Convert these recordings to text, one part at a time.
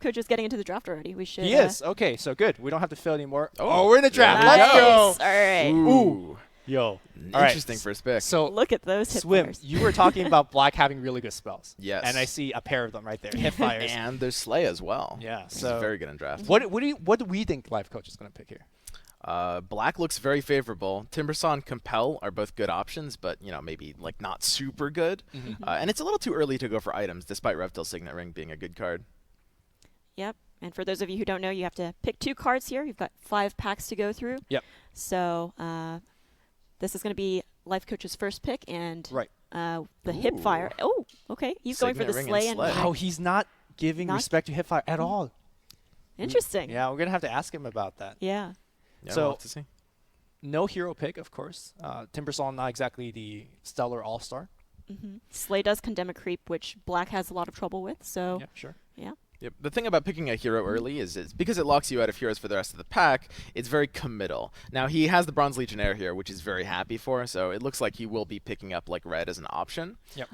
Lifecoach is getting into the draft already. We should. He is. Okay, so good. We don't have to fill anymore. Oh, we're in the draft. Nice. Let's go. All right. Ooh. Yo. All right. Interesting first pick. So Look at those hip Swim, fires. you were talking about black having really good spells. Yes. And I see a pair of them right there. Hip fires. And there's Slay as well. Yeah. He's So very good in draft. what do we think Lifecoach is going to pick here? Black looks very favorable. Timbersaw and Compel are both good options, but maybe like not super good. And it's a little too early to go for items, despite Reptile Signet Ring being a good card. Yep. And for those of you who don't know, you have to pick 2 cards here. You've got 5 packs to go through. Yep. So this is going to be Lifecoach's first pick, and Right. the hip fire. Oh, okay. He's going for Signet the Ring and Slay. Slay. Wow, he's not giving respect to hip fire at all. Interesting. Yeah, we're going to have to ask him about that. Yeah. Yeah, So- we'll have to see. No hero pick, of course. Timbersaw, not exactly the stellar all-star. Slay does condemn a creep, which black has a lot of trouble with. So Yeah, sure. yeah. Yep. The thing about picking a hero early is it's because it locks you out of heroes for the rest of the pack, it's very committal. Now, he has the Bronze Legionnaire here, which he's very happy for, so it looks like he will be picking up like red as an option. Yep.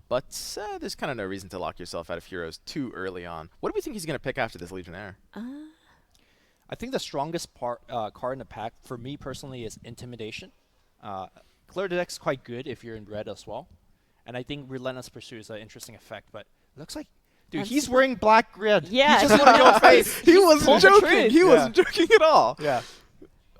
But there's kind of no reason to lock yourself out of heroes too early on. What do we think he's going to pick after this Legionnaire? I think the strongest card in the pack, for me personally, is Intimidation. Clear the deck's quite good if you're in red as well. And I think Relentless Pursuit is an interesting effect, but it looks like, dude, he's wearing black red. Yeah. He just want to go face. He wasn't told the joking. truth. He wasn't joking at all. Yeah.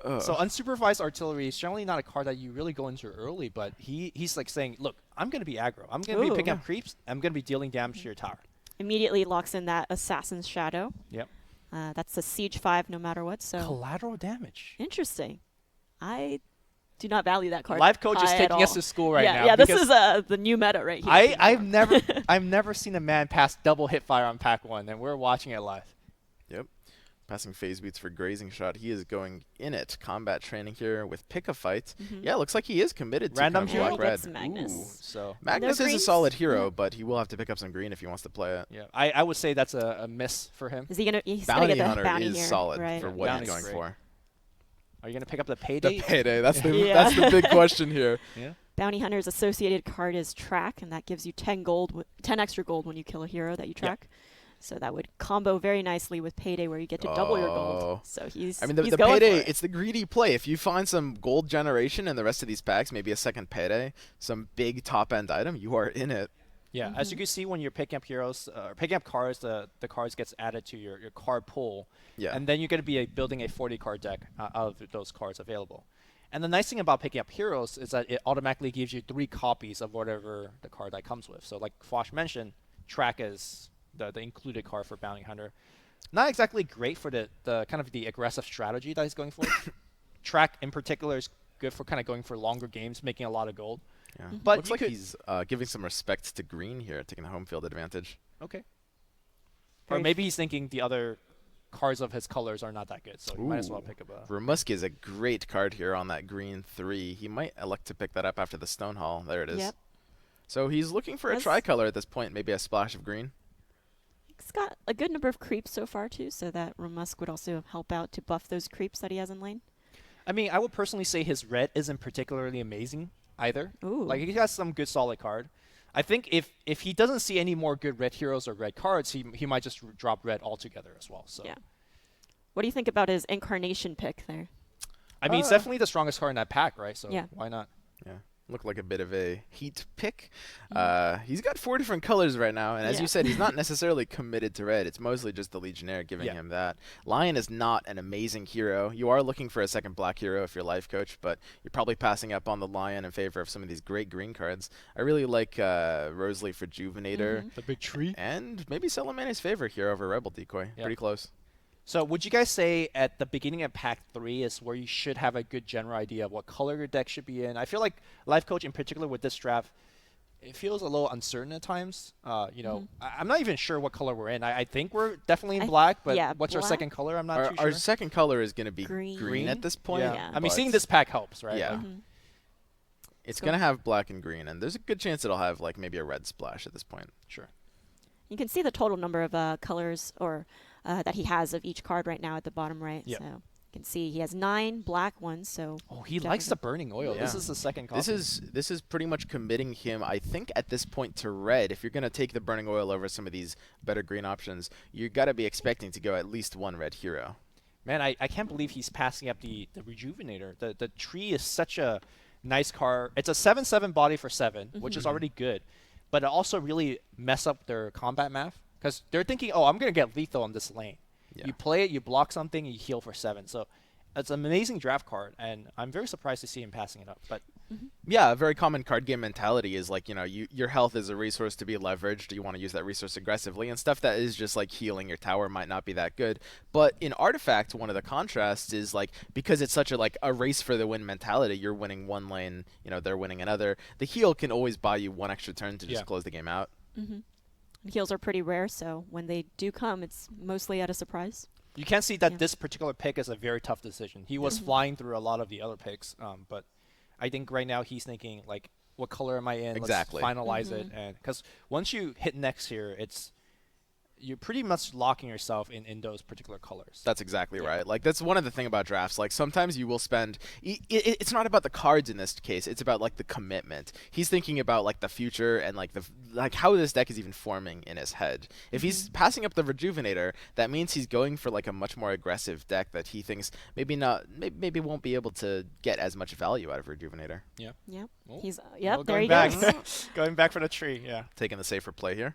So Unsupervised Artillery is generally not a card that you really go into early, but he's like saying, look, I'm going to be aggro. I'm going to be picking up creeps. I'm going to be dealing damage to your tower. Immediately locks in that Assassin's Shadow. Yep. That's a Siege 5 no matter what. So Collateral damage. interesting. I do not value that card. Lifecoach is high at taking us all. to school right yeah, now. Yeah, this because is the new meta right here. I've never seen a man pass double hit fire on pack 1, and we're watching it live. Yep. Passing phase beats for Grazing Shot. He is going in it. Combat training here with Pick a Fight. Yeah, looks like he is committed to Random kind of hero? black red. Gets Magnus. Ooh, so Magnus No is a greens? solid hero, but he will have to pick up some green if he wants to play it. yeah, I would say that's a miss for him. Is he gonna? He's gonna Bounty get the Hunter bounty is here. solid right. for what Bounty's he's going great. for. Are you gonna pick up the payday? The payday. That's the Yeah. that's the big question here. Yeah. Bounty Hunter's associated card is Track, and that gives you 10 gold, 10 extra gold when you kill a hero that you track. So that would combo very nicely with Payday, where you get to double your Oh. gold. So he's. I mean, he's the going payday, for it. it's the greedy play. If you find some gold generation in the rest of these packs, maybe a second payday, some big top-end item, you are in it. Yeah, as you can see when you're picking up heroes, picking up cards, the cards gets added to your card pool. Yeah. And then you're going to be building a 40 card deck out of those cards available. And the nice thing about picking up heroes is that it automatically gives you 3 copies of whatever the card that comes with. So like Fosh mentioned, Track is the included card for Bounty Hunter. Not exactly great for the kind of the aggressive strategy that he's going for. Track in particular is good for kind of going for longer games, making a lot of gold. Yeah. But Looks you like could- he's giving some respect to green here, taking the home field advantage. Okay. Or Very maybe he's thinking the other cards of his colors are not that good, so you might as well pick up a... Ramuski is a great card here on that green 3. He might elect to pick that up after the Stone Hall. There it is. Yep. So he's looking for a That's- tricolor at this point, maybe a splash of green. He's got a good number of creeps so far too, so that Ramusk would also help out to buff those creeps that he has in lane. I mean, I would personally say his red isn't particularly amazing either. Ooh. Like, he has some good solid card. I think if he doesn't see any more good red heroes or red cards, he might just drop red altogether as well. So Yeah. What do you think about his Incarnation pick there? I mean, it's definitely the strongest card in that pack, right? So Yeah. why not? Yeah. Looked like a bit of a heat pick. He's got 4 different colors right now, and as Yeah. you said, he's not necessarily committed to red. It's mostly just the Legionnaire giving him that. Lion is not an amazing hero. You are looking for a second black hero if you're Lifecoach, but you're probably passing up on the Lion in favor of some of these great green cards. I really like Roseleaf Rejuvenator, The big tree. and maybe Salamani's favor here over Rebel Decoy. Yeah. Pretty close. So would you guys say at the beginning of Pack 3 is where you should have a good general idea of what color your deck should be in? I feel like Lifecoach in particular with this draft, it feels a little uncertain at times. You know, I'm not even sure what color we're in. I think we're definitely in black, but yeah, what's our black. second color? I'm not too Our sure. second color is going to be Green. green at this point. Yeah. I mean, but seeing this pack helps, right? Yeah. Like, It's going to have black and green, and there's a good chance it'll have like maybe a red splash at this point. sure. You can see the total number of colors or that he has of each card right now at the bottom right. Yep. So can see he has 9 black ones, so Oh, he likes the burning oil. Yeah. This is the second copy. This is pretty much committing him, I think, at this point to red. If you're going to take the burning oil over some of these better green options, you got to be expecting to go at least 1 red hero. Man, I can't believe he's passing up the Rejuvenator. The tree is such a nice card. It's a 7/7 body for 7, which is already good. But it also really mess up their combat math. Because they're thinking, oh, I'm going to get lethal on this lane. Yeah. You play it, you block something, you heal for 7. So it's an amazing draft card, and I'm very surprised to see him passing it up. But Yeah, a very common card game mentality is like, your health is a resource to be leveraged. You want to use that resource aggressively, and stuff that is just like healing your tower might not be that good. But in Artifact, one of the contrasts is like, because it's such a race for the win mentality, you're winning one lane, they're winning another. The heal can always buy you 1 extra turn to just close the game out. heals are pretty rare, so when they do come, it's mostly at a surprise. you can see that this particular pick is a very tough decision. He was flying through a lot of the other picks, but I think right now he's thinking, like, what color am I in? Exactly. Let's finalize it. And because once you hit next here, you're pretty much locking yourself in those particular colors. That's exactly right. Like, that's one of the thing about drafts. Like, sometimes you will spend it's not about the cards in this case. It's about like the commitment. He's thinking about like the future and like how this deck is even forming in his head. If he's passing up the Rejuvenator, that means he's going for like a much more aggressive deck that he thinks maybe won't be able to get as much value out of Rejuvenator. Yeah. Yep. Oh. He's Well, there he going goes. back. Going back for the tree, yeah. Taking the safer play here.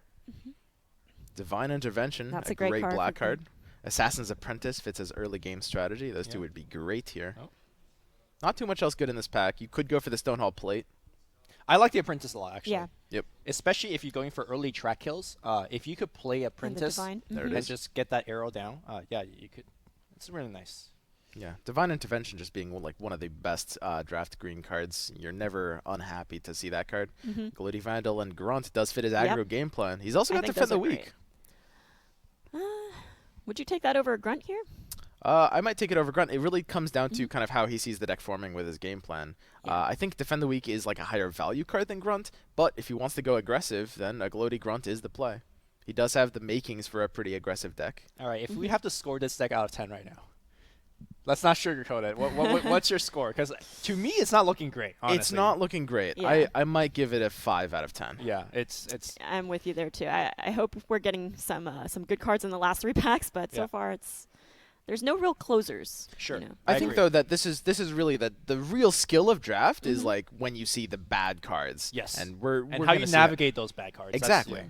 Divine Intervention, That's a a great great card black for card. Assassin's Apprentice fits his early game strategy. Those two would be great here. Oh. Not too much else good in this pack. You could go for the Stonehall Plate. I like the Apprentice a lot, actually. Yeah. Yep. Especially if you're going for early track kills. If you could play Apprentice Divine. There it and is. just get that arrow down, yeah, you could. It's really nice. Yeah, Divine Intervention just being like one of the best draft green cards. You're never unhappy to see that card. Gloody Vandal and Grunt does fit his aggro game plan. He's also I got think Defend the those are Weak. great. Would you take that over a Grunt here? I might take it over Grunt. It really comes down to kind of how he sees the deck forming with his game plan. I think Defend the Weak is like a higher value card than Grunt, but if he wants to go aggressive, then a Gloaty Grunt is the play. He does have the makings for a pretty aggressive deck. All right, if we have to score this deck out of 10 right now, let's not sugarcoat it. What's your score? Because to me, it's not looking great, honestly. It's not looking great. Yeah. I might give it a 5 out of 10. Yeah, it's I'm with you there too. I hope we're getting some good cards in the last 3 packs, but so far there's no real closers. Sure. I I think agree. though that this is really the real skill of draft is like when you see the bad cards. Yes. And we're and how gonna you see that. navigate those bad cards. Exactly.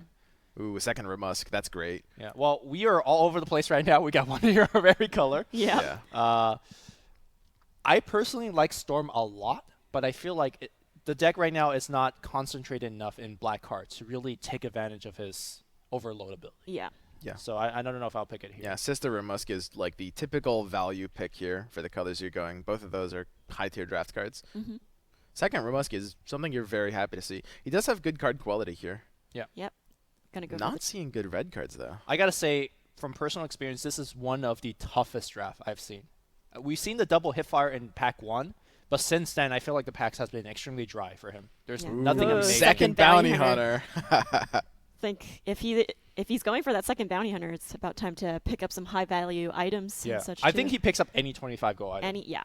Ooh, a second Remusk. That's great. Yeah. Well, we are all over the place right now. We got one here of every color. Yeah. I personally like Storm a lot, but I feel like the deck right now is not concentrated enough in black cards to really take advantage of his overload ability. Yeah. Yeah. So I don't know if I'll pick it here. Yeah, Sister Remusk is like the typical value pick here for the colors you're going. Both of those are high tier draft cards. Second Remusk is something you're very happy to see. He does have good card quality here. Yep. Gonna go. Not seeing good red cards though. I gotta say, from personal experience, this is one of the toughest drafts I've seen. We've seen the double hipfire in pack 1, but since then, I feel like the packs has been extremely dry for him. There's nothing Ooh, amazing. Second bounty hunter. Think if he's going for that second bounty hunter, it's about time to pick up some high value items Yeah, and such. I too. think he picks up any 25 gold item. Yeah.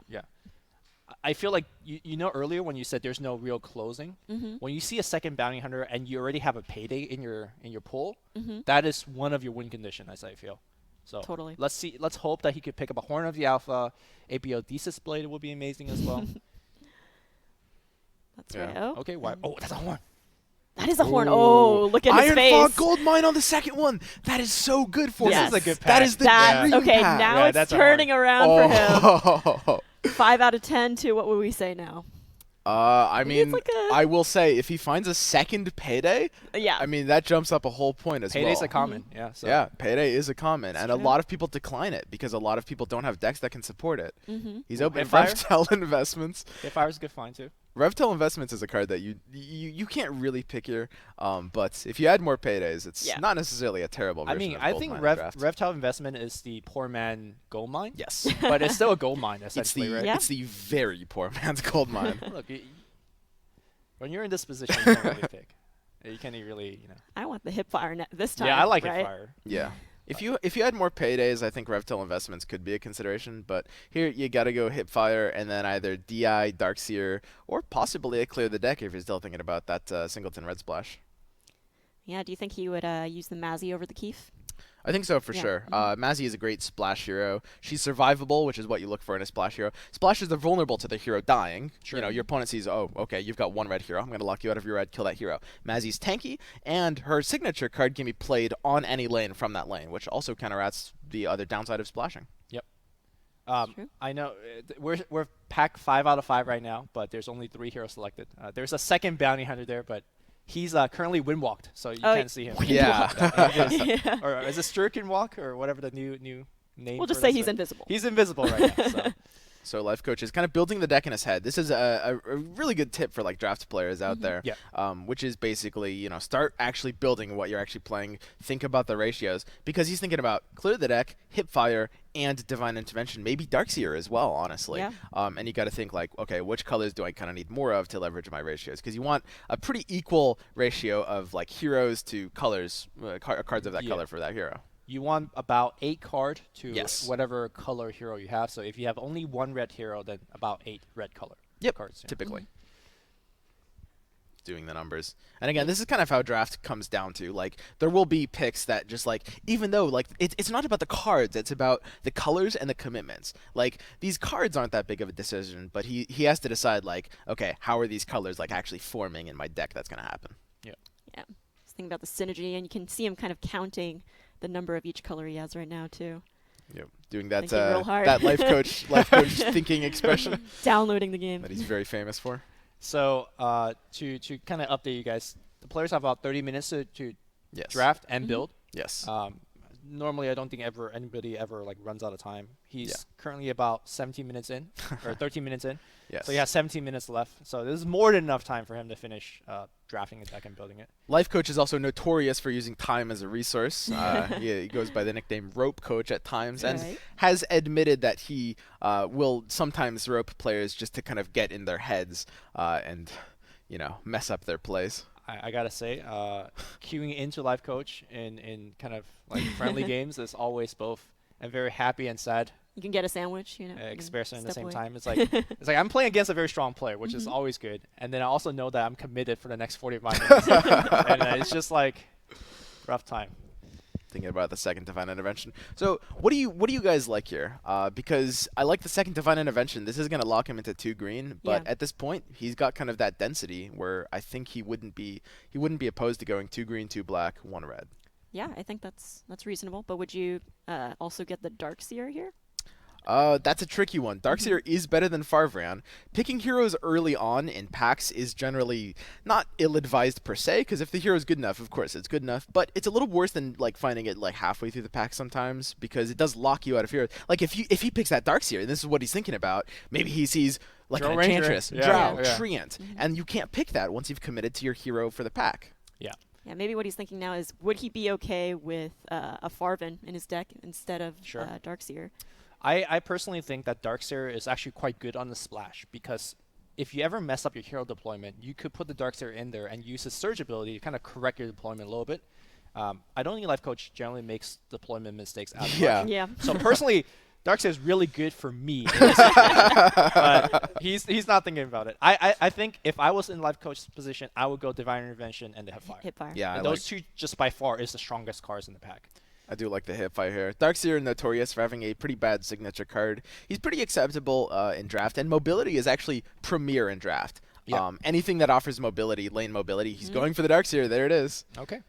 I feel like you know earlier when you said there's no real closing, when you see a second bounty hunter and you already have a payday in your pool, that is one of your win condition, as I feel. So Totally. Let's hope that he could pick up a Horn of the Alpha. APO Thesis Blade would be amazing as well. That's Yeah. right. Oh, Okay, why? Oh, that's a horn. that is a horn. Oh, look at his Iron face. Fog Gold Mine on the second one. That is so good for Yes. him. This is a good That pack. is the That dream okay. pack. Now Yeah, it's that's a turning around for him. Oh. 5 out of 10 to what would we say now? I Maybe it's mean, like a- I will say if he finds a second payday, Yeah. I mean that jumps up a whole point as Payday's well. a common. Yeah. So. Yeah, payday is a common, and a true. lot of people decline it because a lot of people don't have decks that can support it. He's open Hipfire? Revtel Investments. Hipfire's a good find too. Revtel Investments is a card that you can't really pick here, but if you add more paydays, it's Yeah. not necessarily a terrible I version mean, of I Gold think Mine draft. Revtile Investment is the poor man gold mine. Yes. But it's still a gold mine, It's essentially, the right? Yeah. it's the very poor man's gold mine. Look, when you're in this position, you can't really pick. You can't really, I want the hip fire this time. Yeah, I like right? Hipfire. Yeah. If you had more paydays, I think Revtail investments could be a consideration. But here you got to go Hipfire and then either DI, Darkseer, or possibly a Clear the Deck if you're still thinking about that Singleton Red Splash. Yeah, do you think he would use the Mazzy over the Keef? I think so for Yeah. sure. Mazzy is a great splash hero. She's survivable, which is what you look for in a splash hero. Splashes are vulnerable to the hero dying. Sure. You know, your opponent sees, oh, okay, you've got one red hero. I'm going to lock you out of your red, kill that hero. Mazzy's tanky, and her signature card can be played on any lane from that lane, which also counteracts the other downside of splashing. Yep. True. I know we're pack 5 out of 5 right now, but there's only 3 heroes selected. There's a second bounty hunter there, but he's currently windwalked, so you can't see him. Yeah. Yeah. Or is it Sturkin Walk or whatever the new name? We'll just for say this he's thing? invisible. He's invisible right now. So. So Lifecoach is kind of building the deck in his head. This is a really good tip for like draft players out there, Yeah. which is basically, you know, start actually building what you're actually playing. Think about the ratios because he's thinking about clear the deck, Hipfire, and Divine Intervention, maybe Darkseer as well, honestly. Yeah. And you got to think like, okay, which colors do I kind of need more of to leverage my ratios? Because you want a pretty equal ratio of like heroes to colors, cards of that color for that hero. You want about 8 card to Yes. whatever color hero you have. So if you have only 1 red hero, then about 8 red color cards. Yeah. Typically. Doing the numbers. And again, this is kind of how draft comes down to. Like, there will be picks that just like, even though like it's not about the cards, it's about the colors and the commitments. Like, these cards aren't that big of a decision, but he has to decide like, okay, how are these colors like actually forming in my deck that's going to happen? Yeah. Just think about the synergy, and you can see him kind of counting the number of each color he has right now too. Yep. Doing that Thinking real hard. that life coach thinking expression Downloading the game. that he's very famous for. So to kind of update you guys, the players have about 30 minutes to Yes. draft and build. Yes. Normally, I don't think anybody ever like runs out of time. He's Yeah. currently about 17 minutes in, or 13 minutes in. Yes. So he has 17 minutes left. So this is more than enough time for him to finish drafting a deck and building it. Life Coach is also notorious for using time as a resource. He goes by the nickname Rope Coach at times, and Right. has admitted that he will sometimes rope players just to kind of get in their heads and, you know, mess up their plays. I gotta say, queuing into Lifecoach in kind of like friendly games is always both and very happy and sad You can get a sandwich, you know. and expression at the step same away. time. It's like I'm playing against a very strong player, which is always good. And then I also know that I'm committed for the next 45 minutes, and it's just like rough time. Thinking about the second Divine Intervention. So what do you guys like here? Because I like the second Divine Intervention. This is going to lock him into 2 green, but Yeah. at this point he's got kind of that density where I think he wouldn't be opposed to going 2 green, 2 black, 1 red. Yeah, I think that's reasonable. But would you also get the Darkseer here? That's a tricky one. Darkseer is better than Farvran. Picking heroes early on in packs is generally not ill-advised per se, because if the hero is good enough, of course it's good enough, but it's a little worse than like finding it like halfway through the pack sometimes, because it does lock you out of heroes. Like if he picks that Darkseer, and this is what he's thinking about, maybe he sees like Drow an Ranger. Enchantress, Yeah, Drow, yeah. Treant, and you can't pick that once you've committed to your hero for the pack. Yeah. Yeah, maybe what he's thinking now is, would he be okay with a Farvin in his deck instead of Sure. Darkseer? I personally think that Darkseer is actually quite good on the splash, because if you ever mess up your hero deployment, you could put the Darkseer in there and use his surge ability to kind of correct your deployment a little bit. I don't think Lifecoach generally makes deployment mistakes as Yeah. much. Yeah. So personally, Darkseer is really good for me in this situation, but he's not thinking about it. I think if I was in Lifecoach's position, I would go Divine Intervention and the Hipfire. Hipfire. Yeah, And those two just by far is the strongest cards in the pack. I do like the Hipfire here. Darkseer notorious for having a pretty bad signature card. He's pretty acceptable in draft, and mobility is actually premier in draft. Yeah. Anything that offers mobility, lane mobility, he's going for the Darkseer. There it is. Okay.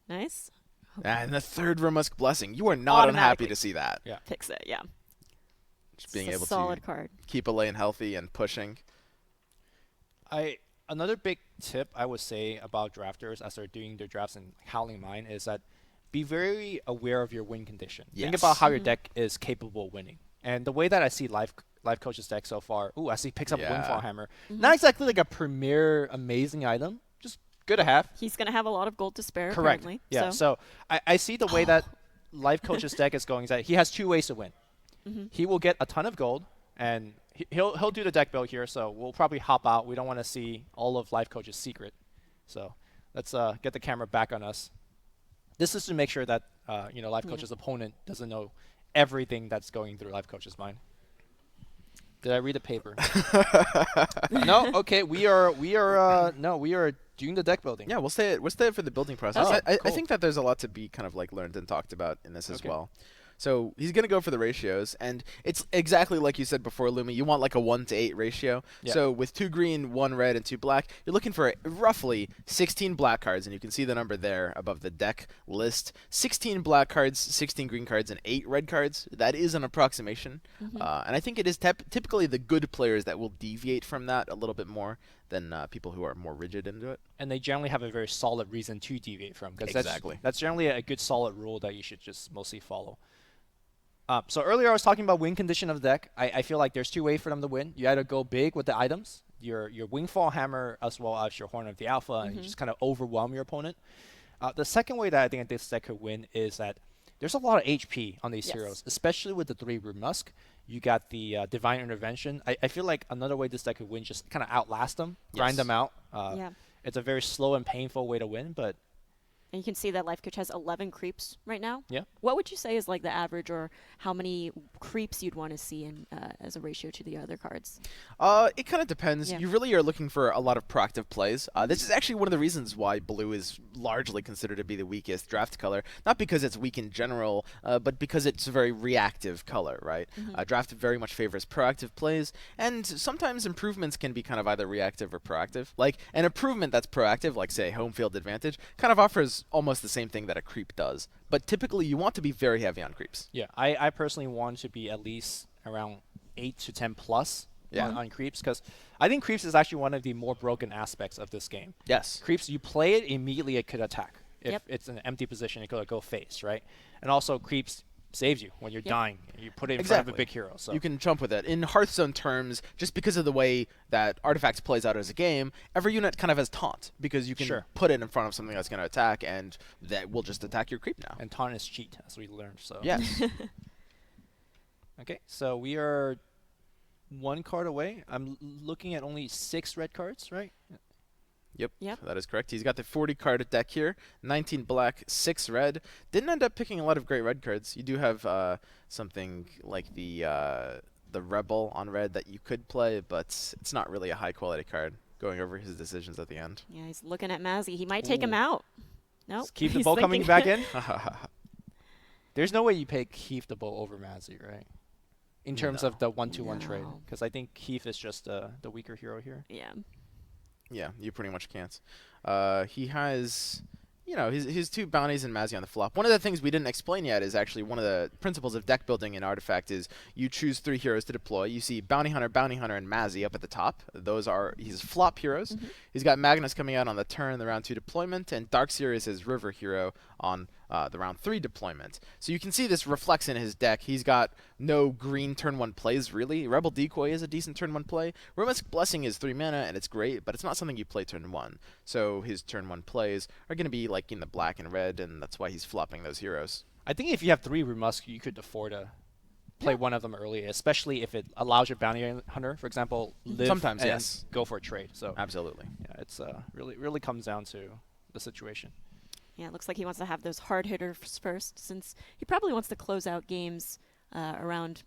Nice. And the third Ramusk Blessing. You are not unhappy Automatically. to see that. Yeah. Picks it, yeah. Just being It's a able solid to card. keep a lane healthy and pushing. Another big tip I would say about drafters as they're doing their drafts and Howling Mine is that be very aware of your win condition. Think Yes. about how your deck is capable of winning. And the way that I see Lifecoach's deck so far, I see picks up Yeah. Windfall Hammer. Not exactly like a premier amazing item, just good to have. He's going to have a lot of gold to spare, Correct. apparently. Yeah. So I see the way that Lifecoach's deck is going is that he has 2 ways to win. He will get a ton of gold, and he'll do the deck build here. So we'll probably hop out. We don't want to see all of Lifecoach's secret. So let's get the camera back on us. This is to make sure that Lifecoach's opponent doesn't know everything that's going through Lifecoach's mind. Did I read a paper? No. Okay. We are doing the deck building. Yeah, we'll stay for the building process. Oh, I cool. think that there's a lot to be kind of like learned and talked about in this as Okay. well. So he's going to go for the ratios, and it's exactly like you said before, Lumi. You want like a 1-to-8 ratio. Yeah. So with 2 green, 1 red, and 2 black, you're looking for roughly 16 black cards, and you can see the number there above the deck list. 16 black cards, 16 green cards, and 8 red cards. That is an approximation, and I think it is typically the good players that will deviate from that a little bit more than people who are more rigid into it. And they generally have a very solid reason to deviate from, because Exactly. that's generally a good solid rule that you should just mostly follow. So earlier I was talking about win condition of the deck. I feel like there's 2 ways for them to win. You either go big with the items, your Wingfall Hammer as well as your Horn of the Alpha, and you just kind of overwhelm your opponent. The second way that I think this deck could win is that there's a lot of HP on these heroes, especially with the 3 Root Musk. You got the Divine Intervention. I feel like another way this deck could win, just kind of outlast them, grind them out. It's a very slow and painful way to win, but... And you can see that Lifecoach has 11 creeps right now. Yeah. What would you say is like the average, or how many creeps you'd want to see in as a ratio to the other cards? It kind of depends. Yeah. You really are looking for a lot of proactive plays. This is actually one of the reasons why blue is largely considered to be the weakest draft color. Not because it's weak in general, but because it's a very reactive color, right? Draft very much favors proactive plays, and sometimes improvements can be kind of either reactive or proactive. Like an improvement that's proactive, like say home field advantage, kind of offers almost the same thing that a creep does. But typically you want to be very heavy on creeps. Yeah, I personally want to be at least around 8 to 10 plus on creeps, because I think creeps is actually one of the more broken aspects of this game. Yes. Creeps, you play it, immediately it could attack. If it's an empty position, it could go face, right? And also creeps saves you when you're dying. You put it in front of a big hero. So you can jump with it. In Hearthstone terms, just because of the way that Artifacts plays out as a game, every unit kind of has taunt, because you can put it in front of something that's going to attack, and that will just attack your creep now. And taunt is cheat, as we learned. So yes. Okay, so we are 1 card away. I'm looking at only 6 red cards, right? Yep, that is correct. He's got the 40 card deck here, 19 black, 6 red. Didn't end up picking a lot of great red cards. You do have something like the Rebel on red that you could play, but it's not really a high quality card. Going over his decisions at the end. Yeah, he's looking at Mazzy. He might take him out. Nope. Keep the Bow coming back in. There's no way you pick Heath the Bow over Mazzy, right? In terms of the 1-2-1 trade, because I think Heath is just the weaker hero here. Yeah. Yeah, you pretty much can't. He has, his 2 bounties and Mazzy on the flop. One of the things we didn't explain yet is actually one of the principles of deck building in Artifact is you choose 3 heroes to deploy. You see Bounty Hunter, and Mazzy up at the top. Those are his flop heroes. He's got Magnus coming out on the turn, the round 2 deployment, and Darkseer is his river hero on the round 3 deployment. So you can see this reflects in his deck. He's got no green turn 1 plays, really. Rebel Decoy is a decent turn 1 play. Rumisk Blessing is 3 mana, and it's great, but it's not something you play turn 1. So his turn 1 plays are going to be like in the black and red, and that's why he's flopping those heroes. I think if you have 3 Rumisk, you could afford to play one of them early, especially if it allows your bounty hunter, for example, live sometimes and go for a trade. So absolutely. Yeah, it's really comes down to the situation. Yeah, it looks like he wants to have those hard hitters first, since he probably wants to close out games around,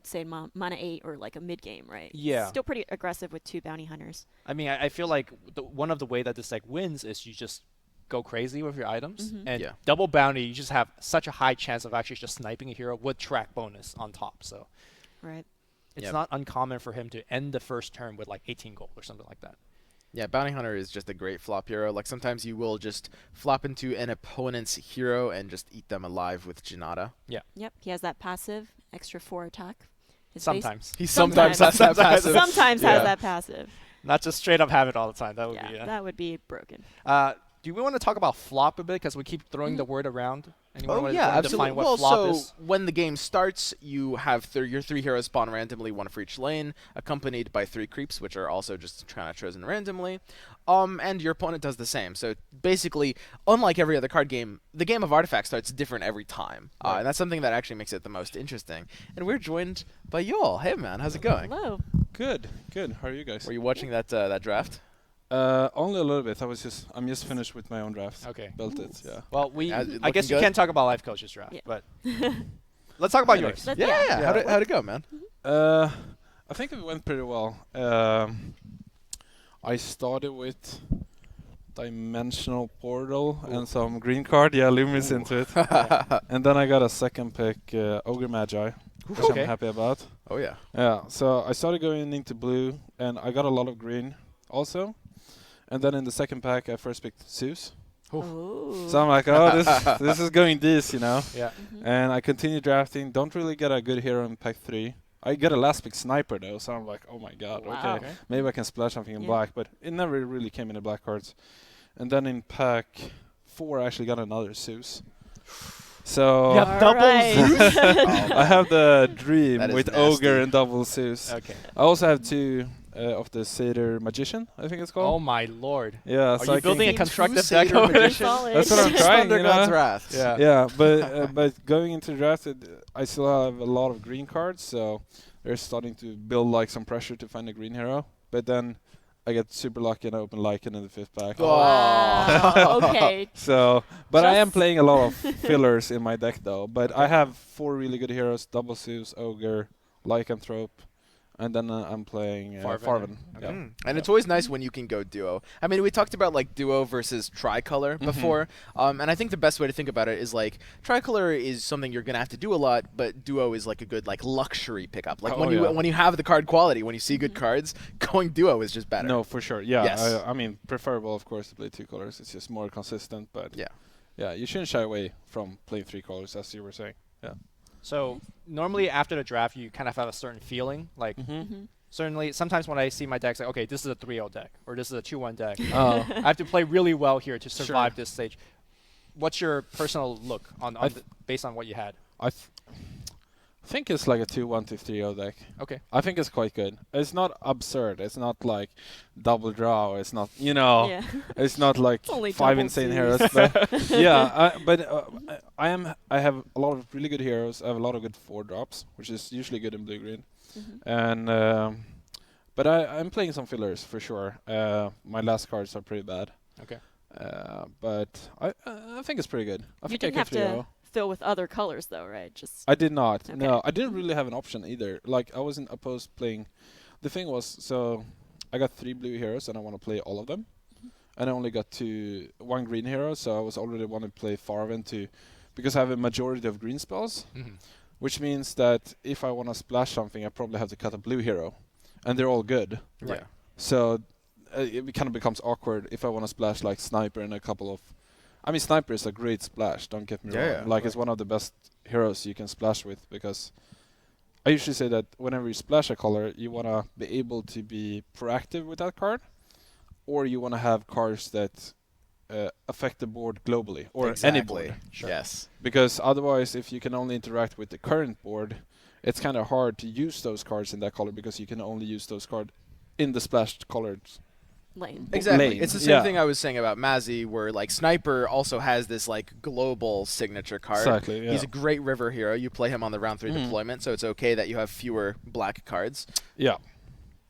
say, mana 8 or like a mid game, right? Yeah. Still pretty aggressive with 2 bounty hunters. I mean, I feel like one of the way that this deck wins is you just go crazy with your items, and double bounty, you just have such a high chance of actually just sniping a hero with track bonus on top. So it's not uncommon for him to end the first turn with like 18 gold or something like that. Yeah, Bounty Hunter is just a great flop hero. Like, sometimes you will just flop into an opponent's hero and just eat them alive with Janata. Yep, he has that passive, extra 4 attack. Sometimes. He sometimes has that passive. Sometimes has that passive. Not just straight up have it all the time. That would be that would be broken. Do we want to talk about flop a bit, because we keep throwing the word around? Anyone want to absolutely. define what flop is? When the game starts, you have your 3 heroes spawn randomly, 1 for each lane, accompanied by 3 creeps, which are also just kind of chosen randomly. And your opponent does the same. So basically, unlike every other card game, the game of Artifact starts different every time. And that's something that actually makes it the most interesting. And we're joined by Yoel. Hey, man, how's it going? Hello. Good. How are you guys? Were you watching that draft? Only a little bit. I'm just finished with my own draft. Okay. Built it. Yeah. Well, Yeah, I guess looking you good? can't talk about Lifecoach's draft, Yeah. but let's talk about Yeah, yours. Let's- Yeah. How'd it go, man? I think it went pretty well. I started with Dimensional Portal and some green card. Yeah, Loomis into it. And then I got a second pick, Ogre Magi, which Okay. I'm happy about. Oh yeah. Yeah, so I started going into blue, and I got a lot of green also. And then in the second pack, I first picked Zeus. Oh. So I'm like, oh, this is going this, you know. Yeah. And I continue drafting. Don't really get a good hero in pack 3. I get a last pick sniper though, so I'm like, oh my god, Wow. okay. Maybe I can splash something in Yeah. black, but it never really came in the black cards. And then in pack 4, I actually got another Zeus. So Yeah. Double Alright. I have the dream That is with nasty. Ogre and double Zeus. Okay. I also have 2 of the Satyr Magician, I think it's Oh called. my lord. Yeah, Are so you I building a can, constructive Satyr deck over there? Magician? Solid. That's what I'm trying, you Thunder God's know? Wrath. Yeah. Yeah, but going into draft, I still have a lot of green cards, so they're starting to build like some pressure to find a green hero. But then I get super lucky and I open Lycan in the 5th pack. Oh. Wow. Okay. So, but I am Just- playing a lot of fillers in my deck though. But I have 4 really good heroes: Double Zeus, Ogre, Lycanthrope, and then I'm playing Farven. Farven. Okay. Yeah. And it's always nice when you can go duo. I mean, we talked about like duo versus tricolor before, and I think the best way to think about it is like tricolor is something you're gonna have to do a lot, but duo is like a good like luxury pickup. Like Oh, yeah. when you have the card quality, when you see good cards, going duo is just better. No, for sure. Yeah, Yes. I mean, preferable of course to play 2 colors. It's just more consistent. But Yeah. yeah, you shouldn't shy away from playing 3 colors, as you were saying. Yeah. So normally after the draft, you kind of have a certain feeling. Like Mhm. certainly, sometimes when I see my decks, like okay, this is a 3-0 deck or this is a 2-1 deck. Oh. I have to play really well here to Sure. survive this stage. What's your personal look on I th- based on what you had? I think it's like a 2-1 to 3-0 deck. Okay. I think it's quite good. It's not absurd. It's not like double draw. It's not, you know, Yeah. it's not like Only 5 double insane Zeus. heroes. But yeah, I have a lot of really good heroes. I have a lot of good 4-drops, which is usually good in blue-green. Mhm. And but I'm playing some fillers for sure. My last cards are pretty bad. Okay. But I think it's pretty good. I You think didn't I have can 3-0. to fill with other colors though, right? Just I did not. Okay. No, I didn't really have an option either. Like I wasn't opposed playing. The thing was, so I got 3 blue heroes and I want to play all of them, and I only got 1 green hero. So I was already want to play Farven because I have a majority of green spells, Mhm. which means that if I want to splash something, I probably have to cut a blue hero, and they're all good. Yeah. So it kind of becomes awkward if I want to splash like Sniper and a couple of. I mean, Sniper is a great splash. Don't get me Yeah, wrong. yeah, Like it's one of the best heroes you can splash with, because I usually say that whenever you splash a color, you want to be able to be proactive with that card, or you want to have cards that affect the board globally or any Exactly. board. Sure. Yes. Because otherwise, if you can only interact with the current board, it's kind of hard to use those cards in that color, because you can only use those cards in the splashed colors. lane. Exactly. lane. It's the same Yeah. thing I was saying about Mazzy, where like Sniper also has this like global signature card. Exactly. Yeah. He's a great river hero. You play him on the round 3 Mhm. deployment, so it's okay that you have fewer black cards. Yeah.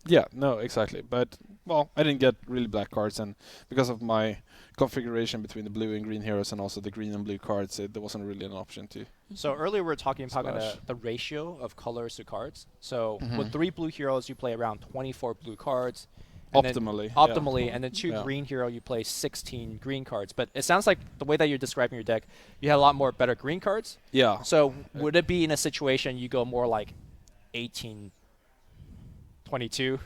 Yeah, no, exactly. But, well, I didn't get really black cards, and because of my configuration between the blue and green heroes and also the green and blue cards, there wasn't really an option to. So earlier we were talking about Splash. the ratio of colors to cards. So Mhm. with 3 blue heroes, you play around 24 blue cards. And then Optimally. optimally, and then 2 Yeah. green hero, you play 16 green cards. But it sounds like the way that you're describing your deck, you had a lot more better green cards. Yeah. So would it be in a situation you go more like 18, 22,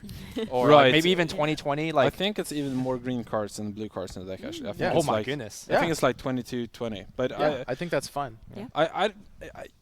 or like Right. maybe even Yeah. 2020? I Like, think it's even more green cards than blue cards in the deck, actually. I think Yeah. oh it's my like, goodness. I think it's like 22-20. But Yeah, I think that's fun.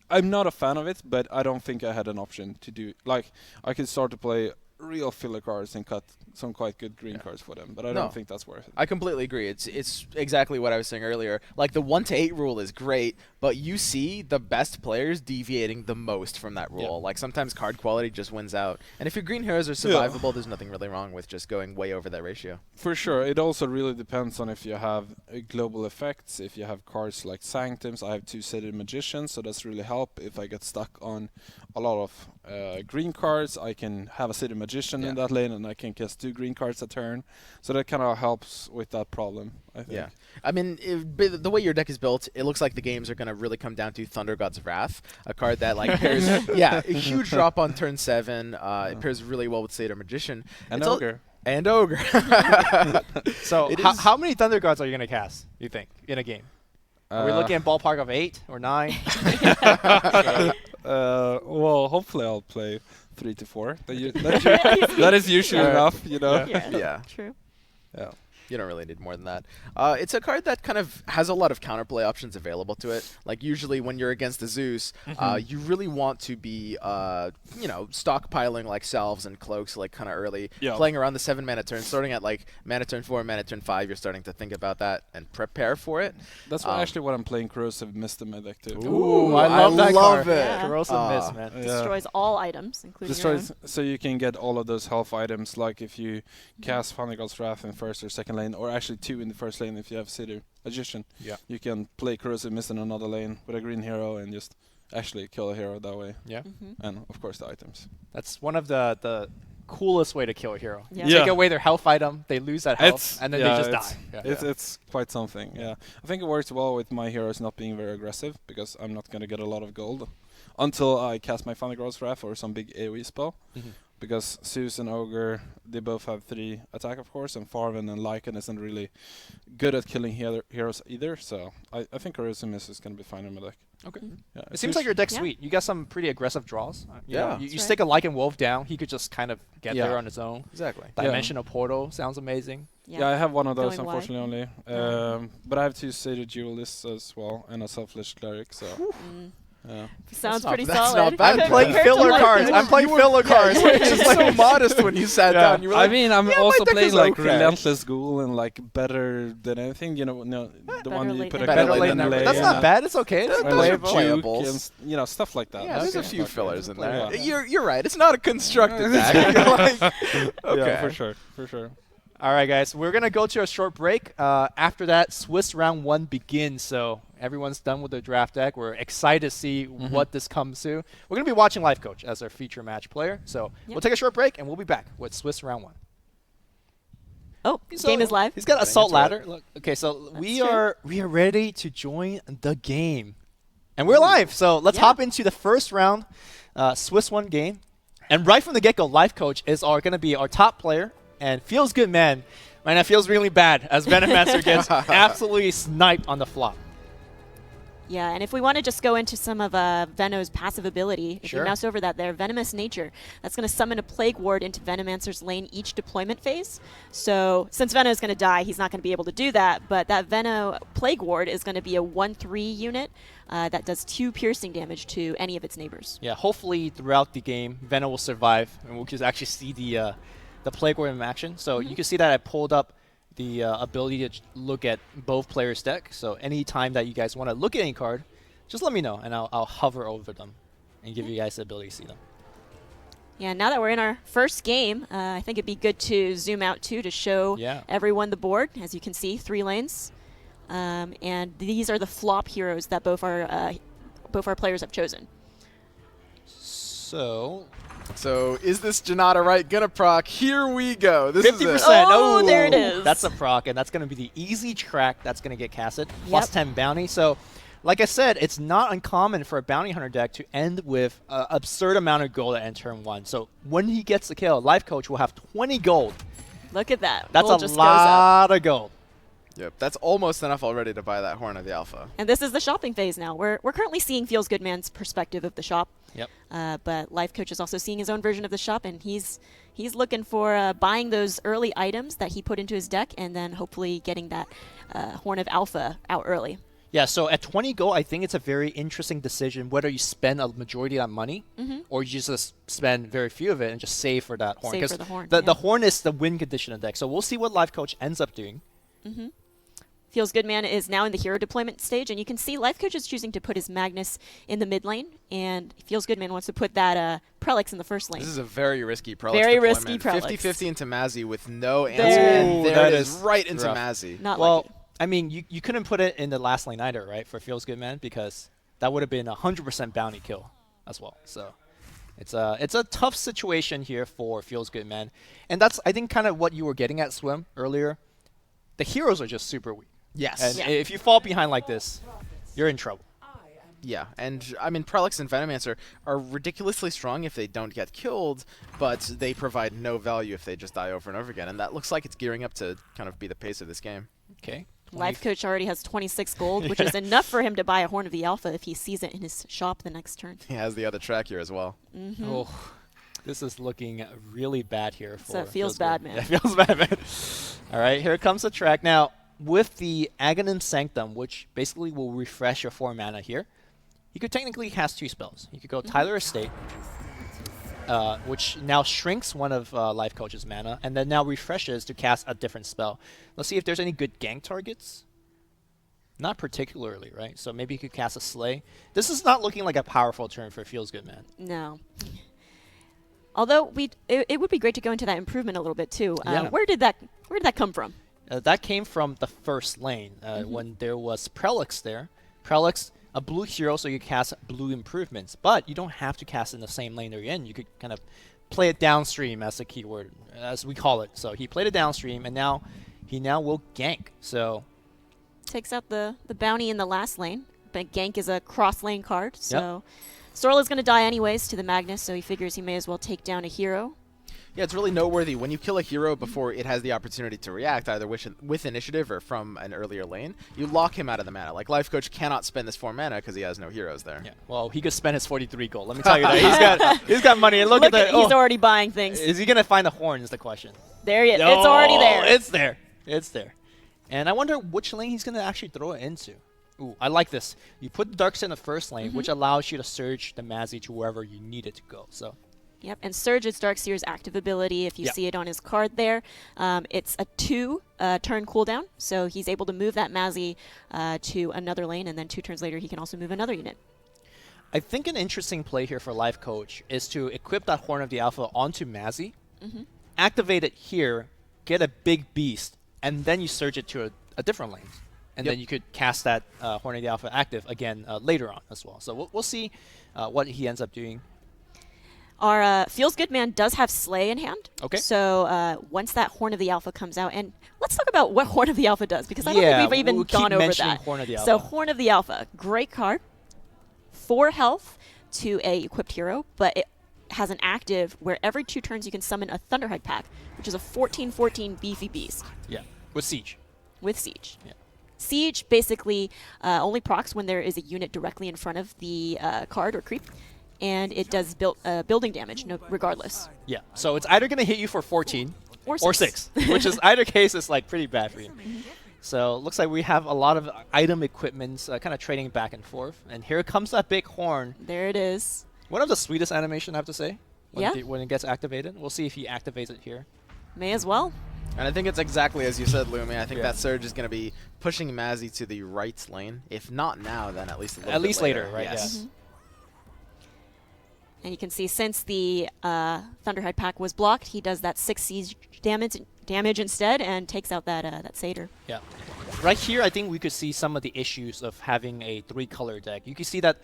I'm not a fan of it, but I don't think I had an option to do. Like, I could start to play real filler cards and cut some quite good green cards for them, but I No. don't think that's worth it. I completely agree. It's exactly what I was saying earlier. Like the 1 to 8 rule is great, but you see the best players deviating the most from that rule. Like sometimes card quality just wins out. And if your green heroes are survivable, there's nothing really wrong with just going way over that ratio. For sure. It also really depends on if you have global effects, if you have cards like Sanctums. I have 2 Satyr Magicians, so that's really help. If I get stuck on a lot of green cards, I can have a Satyr Magician Magician in that lane, and I can cast 2 green cards a turn. So that kind of helps with that problem, I think. Yeah. I mean, the way your deck is built, it looks like the games are going to really come down to Thunder God's Wrath, a card that like pairs, a huge drop on turn 7. It pairs really well with Satyr Magician. And Ogre. And Ogre. So how many Thunder Gods are you going to cast, you think, in a game? Are we looking at ballpark of 8 or 9? Well, hopefully I'll play 3 to 4. That is usually enough, you know. Yeah. True. Yeah. You don't really need more than that. It's a card that kind of has a lot of counterplay options available to it. Like usually when you're against the Zeus, you really want to be, stockpiling like salves and cloaks like kind of early, playing around the 7 mana turn, starting at like mana turn 4, mana turn 5. You're starting to think about that and prepare for it. That's actually what I'm playing Corrosive Mist in my deck too. Ooh, I love that card. Yeah. Corrosive Mist, man. Destroys all items, including your own. So you can get all of those health items, like if you cast Thunder God's Wrath in first or second lane, or actually 2 in the first lane if you have Satyr Magician. Yeah. You can play Corrosive Mist in another lane with a green hero and just actually kill a hero that way. Yeah. And of course the items. That's one of the coolest way to kill a hero. Yeah. Take away their health item, they lose that health, and then they just die. It's quite something. Yeah. I think it works well with my heroes not being very aggressive, because I'm not going to get a lot of gold until I cast my Thunder God's Wrath or some big AoE spell. Because Zeus and Ogre, they both have 3 attack, of course, and Farven and Lycan isn't really good at killing heroes either, so I think Corrosive Mist is going to be fine in my deck. Okay. Yeah, it seems like your deck's sweet. You got some pretty aggressive draws. You stick a Lycan Wolf down, he could just kind of get there on his own. Exactly. Dimensional Portal sounds amazing. Yeah, I have one of those, unfortunately, only. But I have 2 Satyr Duelists as well, and a Selfless Cleric, so... Sounds pretty solid. Not bad. I'm playing filler cards. I'm playing filler cards. You were just so modest when you sat down. You were like, I mean, I'm also playing like Relentless Ghoul and like Better Than Anything. You know, the one you put a Better Late Than Never. That's not bad. It's okay. That's playable. And, stuff like that. Yeah, there's a few fillers in there. You're right. It's not a constructed deck. Okay, for sure. All right, guys. We're going to go to a short break. After that, Swiss Round 1 begins. So everyone's done with their draft deck. We're excited to see what this comes to. We're going to be watching Lifecoach as our feature match player. So we'll take a short break, and we'll be back with Swiss Round 1. Oh, game is live. He's got Assault Ladder. Look, okay, so we are ready to join the game. And we're live. So let's hop into the first round, Swiss 1 game. And right from the get-go, Lifecoach is going to be our top player. And FeelsGoodMan, man, that feels really bad as Venomancer gets absolutely sniped on the flop. Yeah, and if we want to just go into some of Veno's passive ability, if you mouse over that there, Venomous Nature, that's going to summon a Plague Ward into Venomancer's lane each deployment phase. So since Veno is going to die, he's not going to be able to do that, but that Veno Plague Ward is going to be a 1/3 unit that does 2 piercing damage to any of its neighbors. Yeah, hopefully throughout the game, Veno will survive, and we'll just actually see the Plague Ward in action. So you can see that I pulled up the ability to look at both players' deck. So anytime that you guys want to look at any card, just let me know, and I'll hover over them and give you guys the ability to see them. Yeah, now that we're in our first game, I think it'd be good to zoom out too to show everyone the board. As you can see, 3 lanes. And these are the flop heroes that both our players have chosen. So is this Janata right? Gonna proc. Here we go. This 50%. Is Oh, there it is. That's a proc, and that's going to be the easy track that's going to get casted. Plus 10 bounty. So, like I said, it's not uncommon for a bounty hunter deck to end with an absurd amount of gold at end turn 1. So when he gets the kill, Lifecoach will have 20 gold. Look at that. That's gold a just lot of gold. Yep, that's almost enough already to buy that Horn of the Alpha. And this is the shopping phase now. We're currently seeing FeelsGoodMan's perspective of the shop. Yep. But Lifecoach is also seeing his own version of the shop, and he's looking for buying those early items that he put into his deck, and then hopefully getting that Horn of Alpha out early. Yeah, so at 20 gold, I think it's a very interesting decision whether you spend a majority of that money or you just spend very few of it and just save for that Horn. Save for the Horn. The Horn is the win condition of the deck. So we'll see what Lifecoach ends up doing. FeelsGoodMan is now in the hero deployment stage, and you can see Lifecoach is choosing to put his Magnus in the mid lane, and FeelsGoodMan wants to put that Prelix in the first lane. This is a very risky Prelix Very deployment. risky Prelix. 50-50 into Mazzy with no answer. There. There it is, right into rough. Mazzy. Not Well, lucky. I mean, you couldn't put it in the last lane either, right, for FeelsGoodMan, because that would have been a 100% bounty kill as well. So It's a tough situation here for FeelsGoodMan, and that's I think kind of what you were getting at, Swim, earlier. The heroes are just super weak. Yes. And if you fall behind like this, you're in trouble. Yeah, and I mean, Prelix and Venomancer are ridiculously strong if they don't get killed, but they provide no value if they just die over and over again, and that looks like it's gearing up to kind of be the pace of this game. Okay. Lifecoach already has 26 gold, which is enough for him to buy a Horn of the Alpha if he sees it in his shop the next turn. He has the other track here as well. Oh, this is looking really bad here. So it feels bad, man. Yeah, it feels bad, man. All right, here comes the track. Now, with the Aghanim Sanctum, which basically will refresh your 4 mana here, you could technically cast 2 spells. You could go Tyler Estate, which now shrinks one of Lifecoach's mana, and then now refreshes to cast a different spell. Let's see if there's any good gank targets. Not particularly, right? So maybe you could cast a Slay. This is not looking like a powerful turn for FeelsGoodMan. No. Although it would be great to go into that improvement a little bit too. Yeah. Where did that come from? That came from the first lane when there was Prelix there. Prelix, a blue hero, so you cast blue improvements, but you don't have to cast in the same lane they're in. You could kind of play it downstream as a keyword, as we call it. So he played it downstream, and now he will gank. So takes out the bounty in the last lane, but gank is a cross lane card. So Sorla's going to die anyways to the Magnus, so he figures he may as well take down a hero. Yeah, it's really noteworthy. When you kill a hero before it has the opportunity to react, either with initiative or from an earlier lane, you lock him out of the mana. Like, Lifecoach cannot spend this 4 mana because he has no heroes there. Yeah, well, he could spend his 43 gold. Let me tell you that. He's got money. And look at that. He's already buying things. Is he going to find the horn is the question. There he is. It's already there. It's there. It's there. And I wonder which lane he's going to actually throw it into. Ooh, I like this. You put the Darks in the first lane, which allows you to surge the Mazzy to wherever you need it to go. So. Yep, and Surge is Darkseer's active ability. If you see it on his card there, it's a 2-turn cooldown, so he's able to move that Mazzy to another lane, and then 2 turns later he can also move another unit. I think an interesting play here for Lifecoach is to equip that Horn of the Alpha onto Mazzy, activate it here, get a big beast, and then you surge it to a different lane. And then you could cast that Horn of the Alpha active again later on as well. So we'll see what he ends up doing. Our FeelsGoodMan does have Slay in hand. Okay. So once that Horn of the Alpha comes out, and let's talk about what Horn of the Alpha does, because I don't think we've even gone over that. Horn of the Alpha. So Horn of the Alpha, great card. 4 health to a equipped hero, but it has an active where every 2 turns you can summon a Thunderhide pack, which is a 14/14 beefy beast. Yeah, with Siege. With Siege. Yeah. Siege basically only procs when there is a unit directly in front of the card or creep. And it does building damage, regardless. Yeah, so it's either going to hit you for 14 or 6, which is either case is like pretty bad for you. So looks like we have a lot of item equipments kind of trading back and forth. And here comes that big horn. There it is. One of the sweetest animation, I have to say, when when it gets activated. We'll see if he activates it here. May as well. And I think it's exactly as you said, Lumi. I think that Surge is going to be pushing Mazzy to the right lane. If not now, then at least a little bit later, right? Yes. Yeah. And you can see since the Thunderhide pack was blocked, he does that 6 siege damage instead and takes out that Satyr. Yeah. Right here, I think we could see some of the issues of having a 3-color deck. You can see that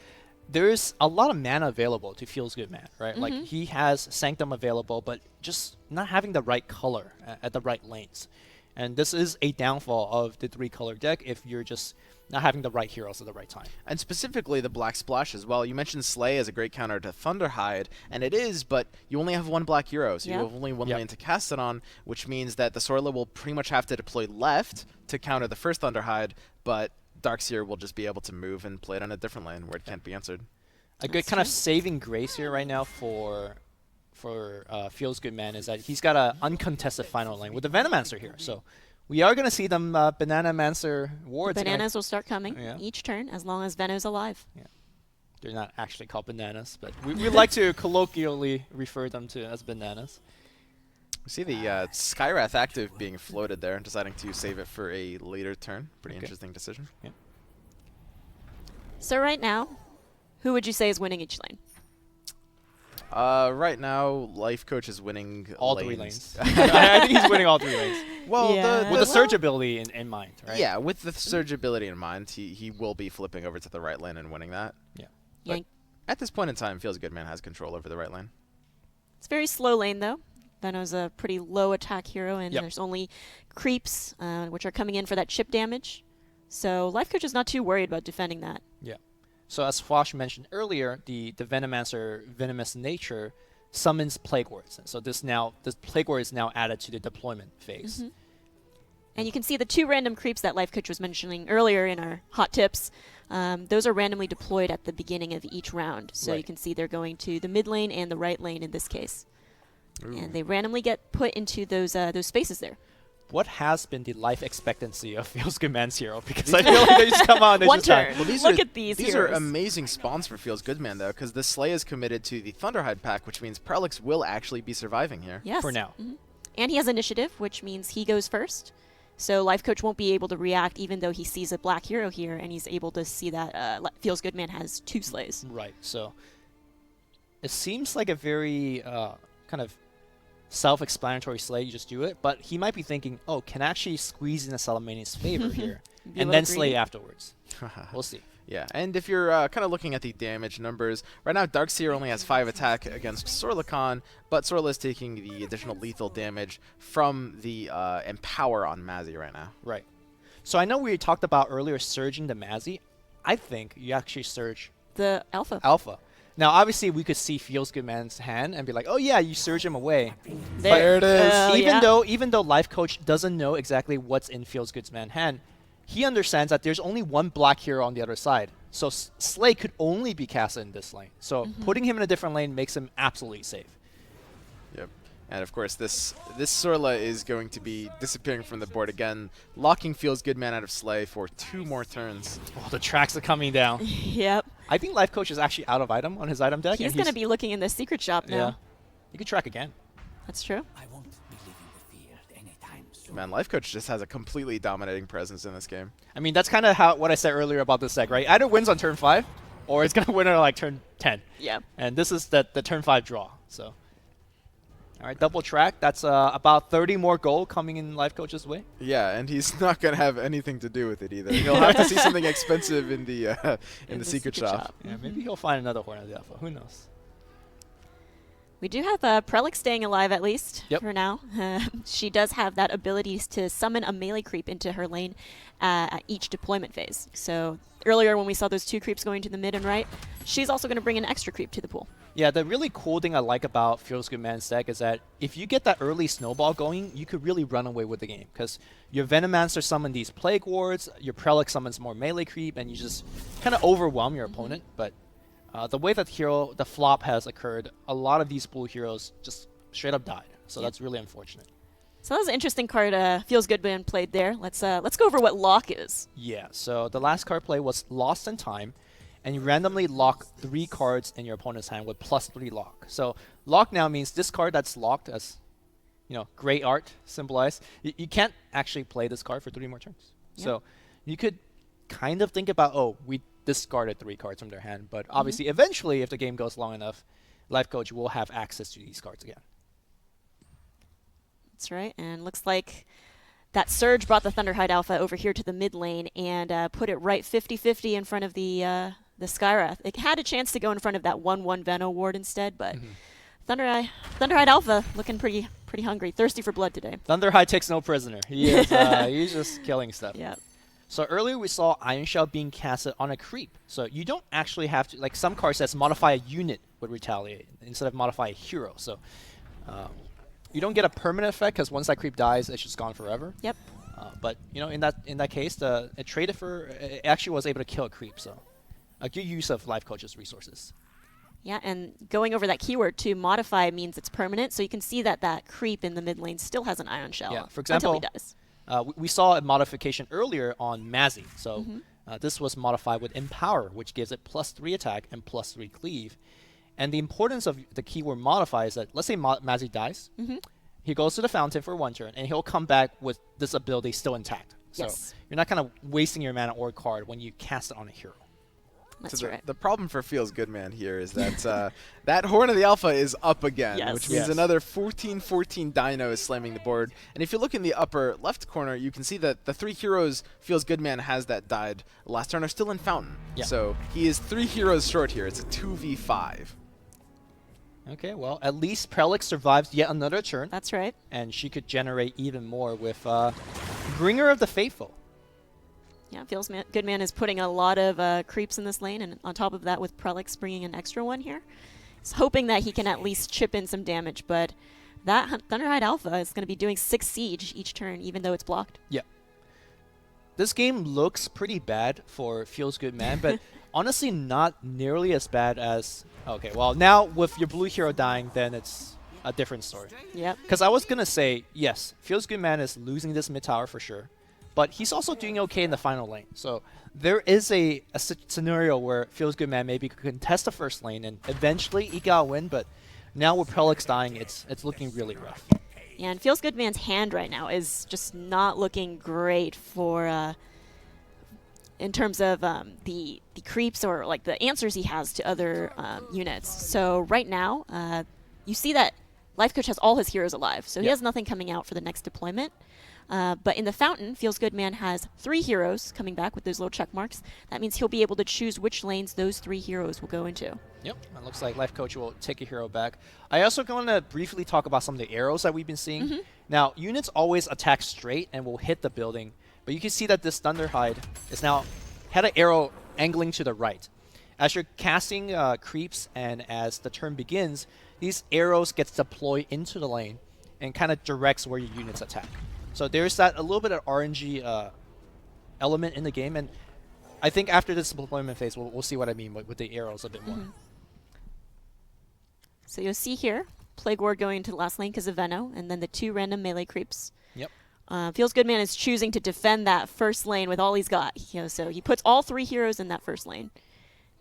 there's a lot of mana available to FeelsGoodMan, right? Like, he has Sanctum available, but just not having the right color at the right lanes. And this is a downfall of the 3-color deck if you're just not having the right heroes at the right time. And specifically the Black Splash as well. You mentioned Slay as a great counter to Thunderhide, and it is, but you only have 1 black hero, so you have only 1 lane to cast it on, which means that the Sorla will pretty much have to deploy left to counter the first Thunderhide, but Darkseer will just be able to move and play it on a different lane where it can't be answered. A good kind of saving grace here right now for FeelsGoodMan is that he's got an uncontested final lane with the Venomancer here. So we are going to see them Bananamancer wards. Bananas will start coming each turn as long as Veno's alive. Yeah. They're not actually called bananas, but we like to colloquially refer them to as bananas. We see the Skywrath active being floated there, deciding to save it for a later turn. Pretty interesting decision. Yeah. So right now, who would you say is winning each lane? Right now, Lifecoach is winning all 3 lanes. I think he's winning all 3 lanes. Well, with the surge ability in mind, right? Yeah, with the surge ability in mind, he will be flipping over to the right lane and winning that. Yeah. At this point in time, FeelsGoodMan has control over the right lane. It's very slow lane, though. Veno's a pretty low attack hero, and there's only creeps, which are coming in for that chip damage. So Lifecoach is not too worried about defending that. Yeah. So as Flash mentioned earlier, the Venomancer venomous nature summons Plague Wards. So this Plague Ward is now added to the deployment phase. And you can see the 2 random creeps that Lifecoach was mentioning earlier in our hot tips. Those are randomly deployed at the beginning of each round. So you can see they're going to the mid lane and the right lane in this case. Ooh. And they randomly get put into those spaces there. What has been the life expectancy of FeelsGoodMan's hero? Because I feel like they just come out and they One just turn. Well, Look at these These heroes. are amazing spawns for FeelsGoodMan, though, because the Slay is committed to the Thunderhide pack, which means Prelix will actually be surviving here. Yes. For now. And he has initiative, which means he goes first. So Lifecoach won't be able to react even though he sees a black hero here, and he's able to see that FeelsGoodMan has 2 slays. Right. So it seems like a very kind of self-explanatory slay. You just do it. But he might be thinking, oh, can I actually squeeze in a Salamania's favor here? And then slay afterwards. We'll see. Yeah, and if you're kind of looking at the damage numbers, right now Darkseer only has 5 attack against Sorlakan, but Sorla is taking the additional lethal damage from the Empower on Mazzy right now. Right. So I know we talked about earlier surging the Mazzy. I think you actually surge the Alpha. Now, obviously, we could see FeelsGoodMan's hand and be like, oh, yeah, you surge him away. There it is. Even though Lifecoach doesn't know exactly what's in FeelsGoodMan's hand, he understands that there's only one black hero on the other side. So Slay could only be casted in this lane. So putting him in a different lane makes him absolutely safe. Yep. And of course, this Sorla is going to be disappearing from the board again, locking FeelsGoodMan out of Slay for 2 more turns. Oh, the tracks are coming down. Yep. I think Lifecoach is actually out of item on his item deck. He's going to be looking in the secret shop now. Yeah. You could track again. That's true. I won't be leaving the field anytime soon. Man, Lifecoach just has a completely dominating presence in this game. I mean, that's kind of what I said earlier about this deck, right? Either wins on turn 5, or it's going to win on like turn 10. Yeah. And this is the turn 5 draw. So, all right, double track. That's about 30 more gold coming in Lifecoach's way. Yeah, and he's not going to have anything to do with it either. He'll have to see something expensive in the secret shop. Yeah, maybe he'll find another Horn of the Alpha. Who knows? We do have Prelix staying alive at least for now. She does have that ability to summon a melee creep into her lane at each deployment phase. So earlier when we saw those 2 creeps going to the mid and right, she's also going to bring an extra creep to the pool. Yeah, the really cool thing I like about FeelsGoodMan's deck is that if you get that early snowball going, you could really run away with the game. Because your Venomancer summon these Plague Wards, your Prelix summons more melee creep, and you just kind of overwhelm your opponent. But the way that the flop has occurred, a lot of these blue heroes just straight up died. So that's really unfortunate. So that was an interesting card FeelsGoodMan played there. Let's go over what Lock is. Yeah, so the last card play was Lost in Time, and you randomly lock 3 cards in your opponent's hand with +3 lock. So lock now means this card that's locked, as gray art symbolized, you can't actually play this card for 3 more turns. Yeah. So you could kind of think about, oh, we discarded 3 cards from their hand, but obviously eventually, if the game goes long enough, Lifecoach will have access to these cards again. That's right, and looks like that Surge brought the Thunderhide Alpha over here to the mid lane and put it right 50-50 in front of the Skywrath. It had a chance to go in front of that 1/1 Veno ward instead, but Thunderhide Alpha looking pretty hungry, thirsty for blood today. Thunderhide takes no prisoner. He is he's just killing stuff. Yeah. So earlier we saw Iron Shell being casted on a creep. So you don't actually have to, like some cards says modify a unit would retaliate instead of modify a hero. So you don't get a permanent effect because once that creep dies, it's just gone forever. Yep. But in that case, it traded for it actually was able to kill a creep. So a good use of Lifecoach's resources. Yeah, and going over that keyword too, modify means it's permanent. So you can see that creep in the mid lane still has an Iron Shell. Yeah. For example, until he dies. We saw a modification earlier on Mazzy. So this was modified with Empower, which gives it +3 attack and +3 cleave. And the importance of the keyword modify is that, let's say Mazzy dies, he goes to the fountain for 1 turn, and he'll come back with this ability still intact. So you're not kind of wasting your mana or card when you cast it on a hero. That's So right. the problem for FeelsGoodMan here is that that Horn of the Alpha is up again, Yes. which means Yes. another 14-14 Dino is slamming the board. And if you look in the upper left corner, you can see that the 3 heroes FeelsGoodMan has that died last turn are still in Fountain. Yeah. So he is 3 heroes short here. It's a 2v5. Okay, well, at least Prelix survives yet another turn, That's right. and she could generate even more with Bringer of the Faithful. Yeah, FeelsGoodMan is putting a lot of creeps in this lane, and on top of that, with Prelix bringing an extra one here, he's hoping that he can at least chip in some damage. But that Thunderhide Alpha is going to be doing 6 siege each turn, even though it's blocked. Yeah. This game looks pretty bad for FeelsGoodMan, but honestly not nearly as bad as... Okay, well, now with your blue hero dying, then it's a different story. Yep. Because I was going to say, yes, FeelsGoodMan is losing this mid tower for sure, but he's also doing okay in the final lane. So there is a scenario where FeelsGoodMan maybe could contest the first lane and eventually eke out a win, but now with Prelix dying, it's looking really rough. Yeah, and FeelsGoodMan's hand right now is just not looking great for... in terms of the creeps or like the answers he has to other units. So right now, you see that Lifecoach has all his heroes alive, so he has nothing coming out for the next deployment. But in the Fountain, FeelsGoodMan has 3 heroes coming back with those little check marks. That means he'll be able to choose which lanes those 3 heroes will go into. Yep, it looks like Lifecoach will take a hero back. I also want to briefly talk about some of the arrows that we've been seeing. Now, units always attack straight and will hit the building, but you can see that this Thunderhide is now had an arrow angling to the right. As you're casting creeps and as the turn begins, these arrows get deployed into the lane and kind of directs where your units attack. So there's that a little bit of RNG element in the game, and I think after this deployment phase, we'll see what I mean with the arrows a bit more. So you'll see here, Plague Ward going into the last lane because of Veno, and then the 2 random melee creeps. Yep. FeelsGoodMan is choosing to defend that first lane with all he's got. So he puts all 3 heroes in that first lane.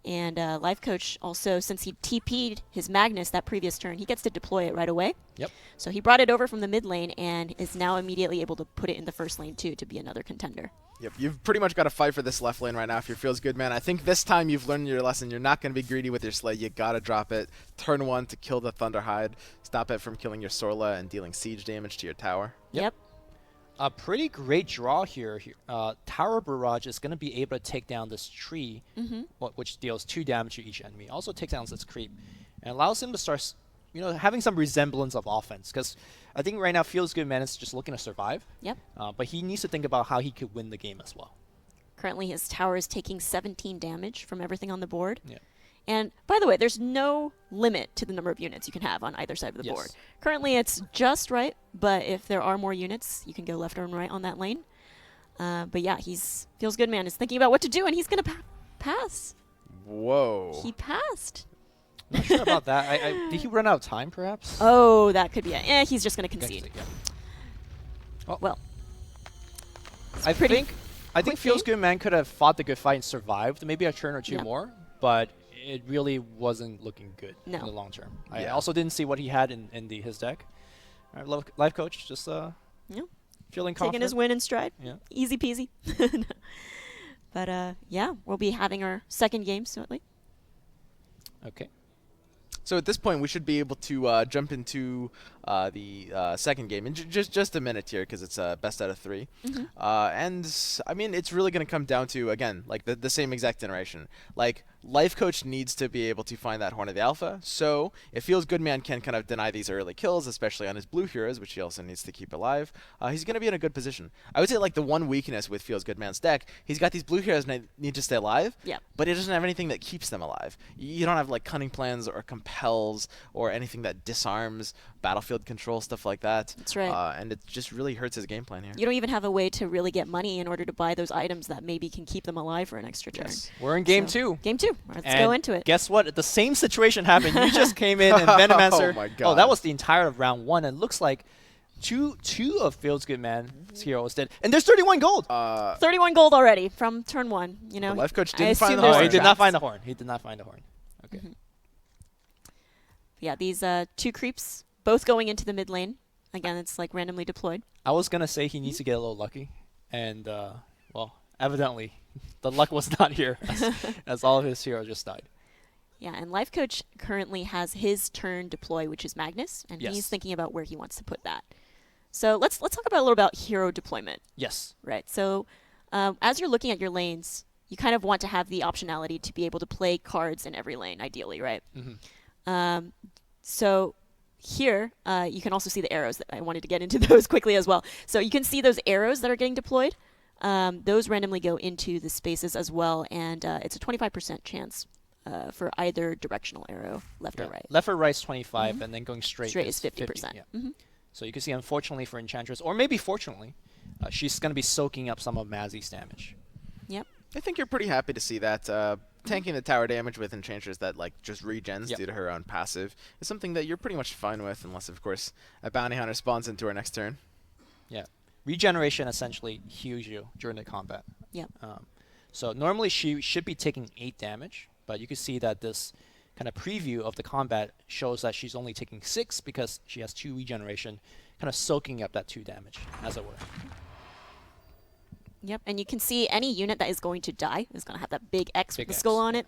And Lifecoach also, since he TP'd his Magnus that previous turn, he gets to deploy it right away. Yep. So he brought it over from the mid lane and is now immediately able to put it in the first lane too to be another contender. Yep, you've pretty much got to fight for this left lane right now if you're FeelsGoodMan. I think this time you've learned your lesson. You're not going to be greedy with your Slay. You got to drop it. Turn 1 to kill the Thunderhide. Stop it from killing your Sorla and dealing siege damage to your tower. Yep. A pretty great draw here. Tower Barrage is going to be able to take down this tree, which deals 2 damage to each enemy. Also takes down this creep, and allows him to start, having some resemblance of offense. Because I think right now FeelsGoodMan is just looking to survive. Yep. But he needs to think about how he could win the game as well. Currently his tower is taking 17 damage from everything on the board. Yeah. And by the way, there's no limit to the number of units you can have on either side of the board. Currently it's just right, but if there are more units, you can go left or right on that lane. But yeah, FeelsGoodMan is thinking about what to do, and he's going to pass. Whoa. He passed. Not sure about that. Did he run out of time, perhaps? Oh, that could be it. He's just going to concede. Yeah. Well, I think quick game. FeelsGoodMan could have fought the good fight and survived maybe a turn or 2 more, but it really wasn't looking good in the long term. I also didn't see what he had in his deck. All right, Lifecoach just feeling confident. Taking his win in stride. Yeah. Easy peasy. But yeah, we'll be having our second game shortly. Okay. So at this point, we should be able to jump into the second game in just a minute here because it's best out of 3. And I mean, it's really going to come down to, again, like the same exact iteration. Like, Lifecoach needs to be able to find that Horn of the Alpha. So if FeelsGoodMan can kind of deny these early kills, especially on his blue heroes, which he also needs to keep alive, he's going to be in a good position. I would say like the one weakness with FeelsGoodMan's deck, he's got these blue heroes need to stay alive, but he doesn't have anything that keeps them alive. You don't have like Cunning Plans or Compels or anything that disarms, battlefield control, stuff like that. That's right. And it just really hurts his game plan here. You don't even have a way to really get money in order to buy those items that maybe can keep them alive for an extra turn. We're in game 2. Game 2. Let's and go into it. Guess what? The same situation happened. You just came in and Venomancer. Oh my God. Oh, that was the entire of round 1. And looks like two of FeelsGoodMan's heroes did. And there's 31 gold. 31 gold already from turn 1. You know, The Lifecoach I didn't find assume the there's horn. He some did not traps. find the horn. He did not find the horn. Okay. Yeah, these 2 creeps, both going into the mid lane. Again, it's like randomly deployed. I was going to say he needs to get a little lucky. And, well, evidently, the luck was not here as all of his heroes just died. Yeah, and Lifecoach currently has his turn deploy, which is Magnus, and Yes. he's thinking about where he wants to put that. So let's talk about a little about hero deployment. Yes. Right. So as you're looking at your lanes, you kind of want to have the optionality to be able to play cards in every lane, ideally, right? So here, you can also see the arrows. I wanted to get into those quickly as well. So you can see those arrows that are getting deployed. Those randomly go into the spaces as well, and it's a 25% chance for either directional arrow, left or right. Left or right is 25, and then going straight is 50%. 50, yeah. So you can see, unfortunately for Enchantress, or maybe fortunately, she's going to be soaking up some of Mazzy's damage. Yep. I think you're pretty happy to see that. Tanking the tower damage with Enchantress that like just regens due to her own passive is something that you're pretty much fine with, unless of course a bounty hunter spawns into our next turn. Yeah. Regeneration essentially heals you during the combat. Yep. So normally she should be taking 8 damage, but you can see that this kind of preview of the combat shows that she's only taking 6 because she has 2 regeneration, kind of soaking up that 2 damage, as it were. Yep, and you can see any unit that is going to die is going to have that big X Big with the X, skull on it.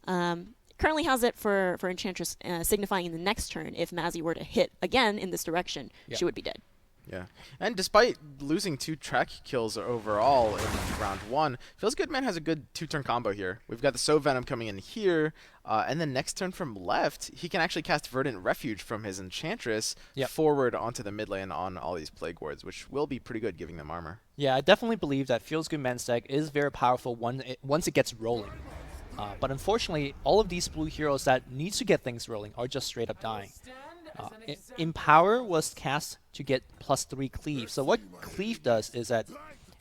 Currently has it for Enchantress, signifying in the next turn, if Mazzy were to hit again in this direction, she would be dead. Yeah, and despite losing 2 track kills overall in round 1, FeelsGoodMan has a good 2-turn combo here. We've got the Soul Venom coming in here, and then next turn from left, he can actually cast Verdant Refuge from his Enchantress forward onto the mid lane on all these Plague Wards, which will be pretty good giving them armor. Yeah, I definitely believe that FeelsGoodMan's deck is very powerful once it gets rolling. But unfortunately, all of these blue heroes that need to get things rolling are just straight up dying. Empower was cast to get +3 cleave. So what cleave does is that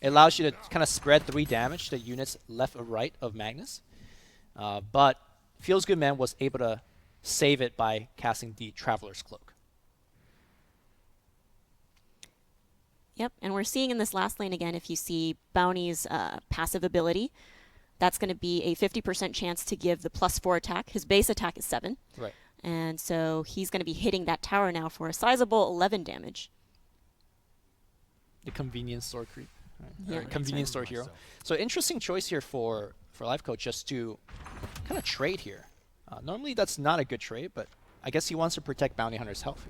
it allows you to kind of spread 3 damage to units left or right of Magnus. But FeelsGoodMan was able to save it by casting the Traveler's Cloak. Yep, and we're seeing in this last lane again, if you see Bounty's passive ability, that's going to be a 50% chance to give the +4 attack. His base attack is 7. Right. And so he's going to be hitting that tower now for a sizable 11 damage. The convenience store creep. Right? Yeah, Or convenience store hero. So interesting choice here for Lifecoach just to kind of trade here. Normally that's not a good trade, but I guess he wants to protect Bounty Hunter's health.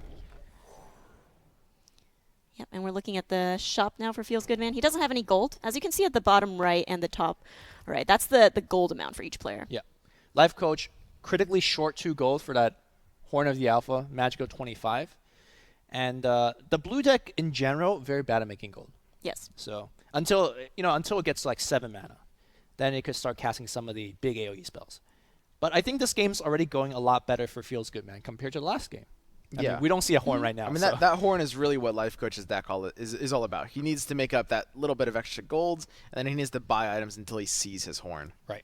Yep, and we're looking at the shop now for FeelsGoodMan. He doesn't have any gold. As you can see at the bottom right and the top right, that's the gold amount for each player. Yeah. Lifecoach critically short 2 gold for that Horn of the Alpha, Magical 25. And the blue deck in general, very bad at making gold. Yes. So until it gets like 7 mana, then it could start casting some of the big AoE spells. But I think this game's already going a lot better for FeelsGoodMan compared to the last game. I mean, we don't see a Horn right now. I mean, so. that Horn is really what Lifecoach's deck is all about. He needs to make up that little bit of extra gold, and then he needs to buy items until he sees his Horn. Right.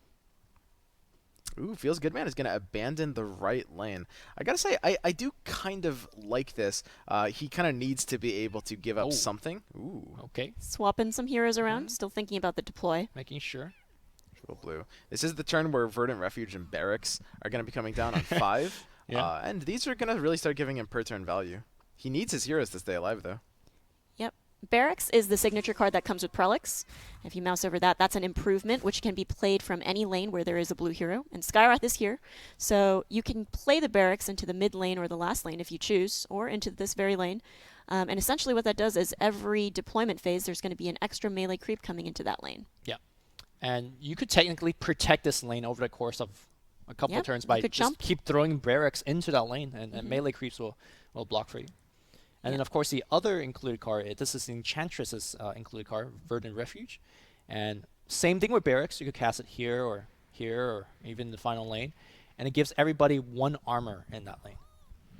Ooh, FeelsGoodMan is going to abandon the right lane. I got to say, I do kind of like this. He kind of needs to be able to give up something. Ooh. Okay. Swapping some heroes around, still thinking about the deploy. Making sure. Triple blue. This is the turn where Verdant Refuge and Barracks are going to be coming down on 5. Yeah. And these are going to really start giving him per turn value. He needs his heroes to stay alive, though. Yep. Barracks is the signature card that comes with Prelix. If you mouse over that, that's an improvement, which can be played from any lane where there is a blue hero. And Skyrath is here. So you can play the Barracks into the mid lane or the last lane if you choose, or into this very lane. And essentially what that does is every deployment phase, there's going to be an extra melee creep coming into that lane. Yeah. And you could technically protect this lane over the course of a couple of turns by just keep throwing barracks into that lane, and melee creeps will block for you. And then, of course, the other included card, this is Enchantress's included card, Verdant Refuge. And same thing with barracks. You could cast it here, or even the final lane. And it gives everybody 1 armor in that lane.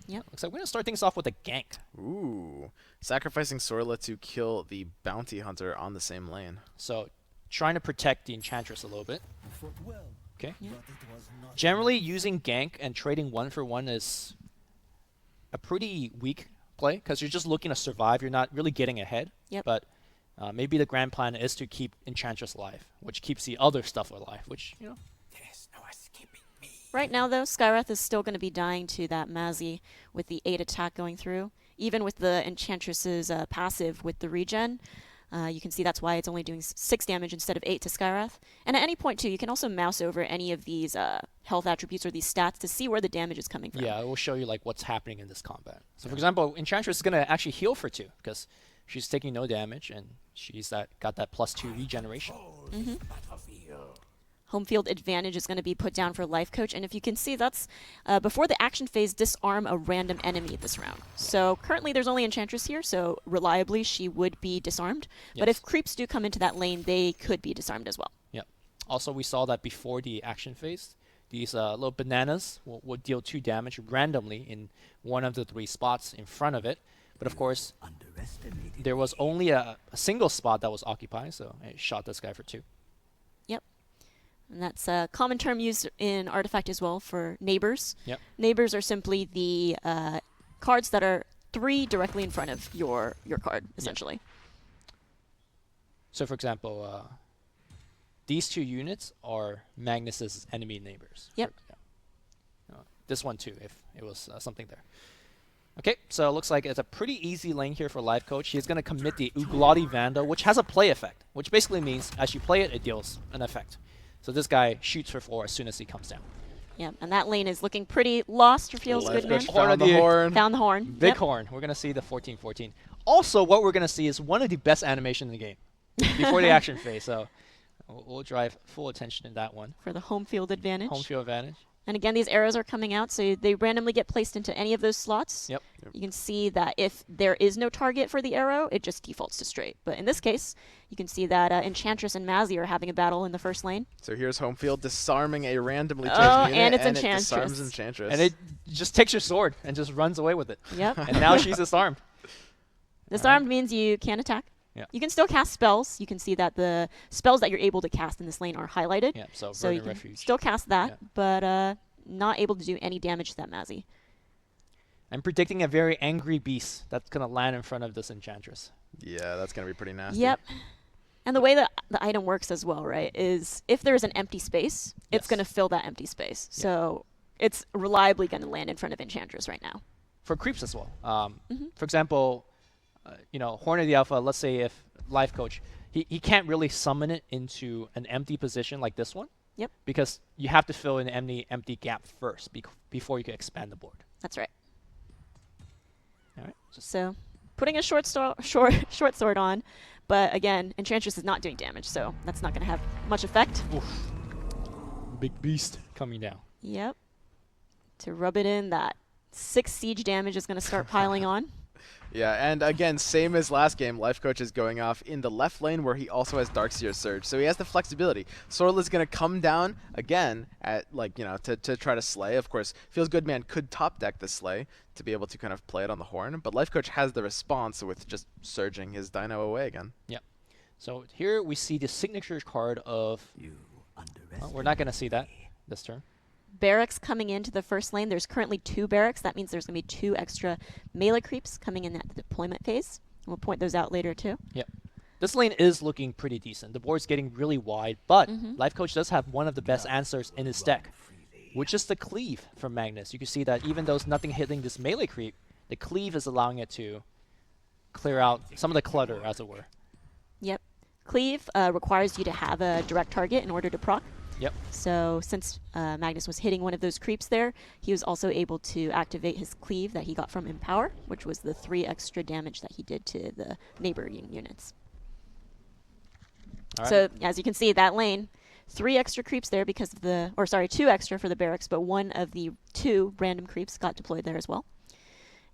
Yep. Looks like we're going to start things off with a gank. Ooh. Sacrificing Sorla to kill the Bounty Hunter on the same lane. So trying to protect the Enchantress a little bit. Okay. Yeah. Generally, using gank and trading 1 for 1 is a pretty weak play because you're just looking to survive. You're not really getting ahead. Yep. But maybe the grand plan is to keep Enchantress alive, which keeps the other stuff alive, which, There's no escaping me. Right now, though, Skyrath is still going to be dying to that Mazzy with the 8 attack going through. Even with the Enchantress's passive with the regen, You can see that's why it's only doing 6 damage instead of 8 to Skyrath. And at any point, too, you can also mouse over any of these health attributes or these stats to see where the damage is coming from. Yeah, it will show you like what's happening in this combat. So, for example, Enchantress is going to actually heal for 2 because she's taking no damage and she's got that +2 regeneration. Home field advantage is going to be put down for Lifecoach, and if you can see, that's before the action phase, disarm a random enemy this round. So currently there's only Enchantress here, so reliably she would be disarmed. Yes. But if creeps do come into that lane, they could be disarmed as well. Yep. Also, we saw that before the action phase, these little bananas will deal 2 damage randomly in one of the 3 spots in front of it. But of course, there was only a single spot that was occupied, so it shot this guy for 2. Yep. And that's a common term used in Artifact as well for neighbors. Yep. Neighbors are simply the cards that are 3 directly in front of your card, essentially. Yep. So, for example, these 2 units are Magnus's enemy neighbors. Yep. This one too, if it was something there. Okay, so it looks like it's a pretty easy lane here for Lifecoach. He's going to commit the Uglati Vandal, which has a play effect, which basically means as you play it, it deals an effect. So this guy shoots for 4 as soon as he comes down. Yeah, and that lane is looking pretty lost for FeelsGoodMan. Found the horn. Found the horn. Big Yep. horn. We're going to see the 14-14. Also, what we're going to see is one of the best animation in the game before the action phase. So we'll drive full attention to that one. For the home field advantage. Home field advantage. And again, these arrows are coming out, so they randomly get placed into any of those slots. Yep. You can see that if there is no target for the arrow, it just defaults to straight. But in this case, you can see that Enchantress and Mazzy are having a battle in the first lane. So here's home field disarming a randomly chosen unit, and it's it Enchantress. disarms Enchantress. And it just takes your sword and just runs away with it. Yep. And now she's disarmed. Disarmed means you can't attack. Yeah. You can still cast spells. You can see that the spells that you're able to cast in this lane are highlighted. Yeah, so So you Verdant can Refuge. still cast that, Yeah. but not able to do any damage to that Mazzy. I'm predicting a very angry beast that's going to land in front of this Enchantress. Yeah, that's going to be pretty nasty. Yep. And the way that the item works as well, right, is if there's an empty space, it's Yes. going to fill that empty space. Yeah. So it's reliably going to land in front of Enchantress right now. For creeps as well. For example, Horn of the Alpha, let's say if Lifecoach, he can't really summon it into an empty position like this one. Yep. Because you have to fill in an empty gap first before you can expand the board. That's right. All right. So putting a short sword on, but again, Enchantress is not doing damage, so that's not going to have much effect. Oof. Big beast coming down. Yep. To rub it in, that 6 siege damage is going to start piling on. Yeah, and again, same as last game, Lifecoach is going off in the left lane where he also has Darkseer Surge, so he has the flexibility. Sorla is going to come down again at to try to slay. Of course, FeelsGoodMan could top deck the slay to be able to kind of play it on the horn, but Lifecoach has the response with just surging his dino away again. Yeah. So here we see the signature card of. Well, we're not going to see that this turn. Barracks coming into the first lane. There's currently 2 barracks. That means there's going to be 2 extra melee creeps coming in at the deployment phase. We'll point those out later too. Yep. This lane is looking pretty decent. The board's getting really wide, but Lifecoach does have one of the best answers in his deck, which is the Cleave from Magnus. You can see that even though there's nothing hitting this melee creep, the Cleave is allowing it to clear out some of the clutter, as it were. Yep. Cleave requires you to have a direct target in order to proc. Yep. So since Magnus was hitting one of those creeps there, he was also able to activate his Cleave that he got from Empower, which was the 3 extra damage that he did to the neighboring units. All right. So as you can see, that lane, 3 extra creeps there because of the, or sorry, 2 extra for the barracks, but one of the 2 random creeps got deployed there as well.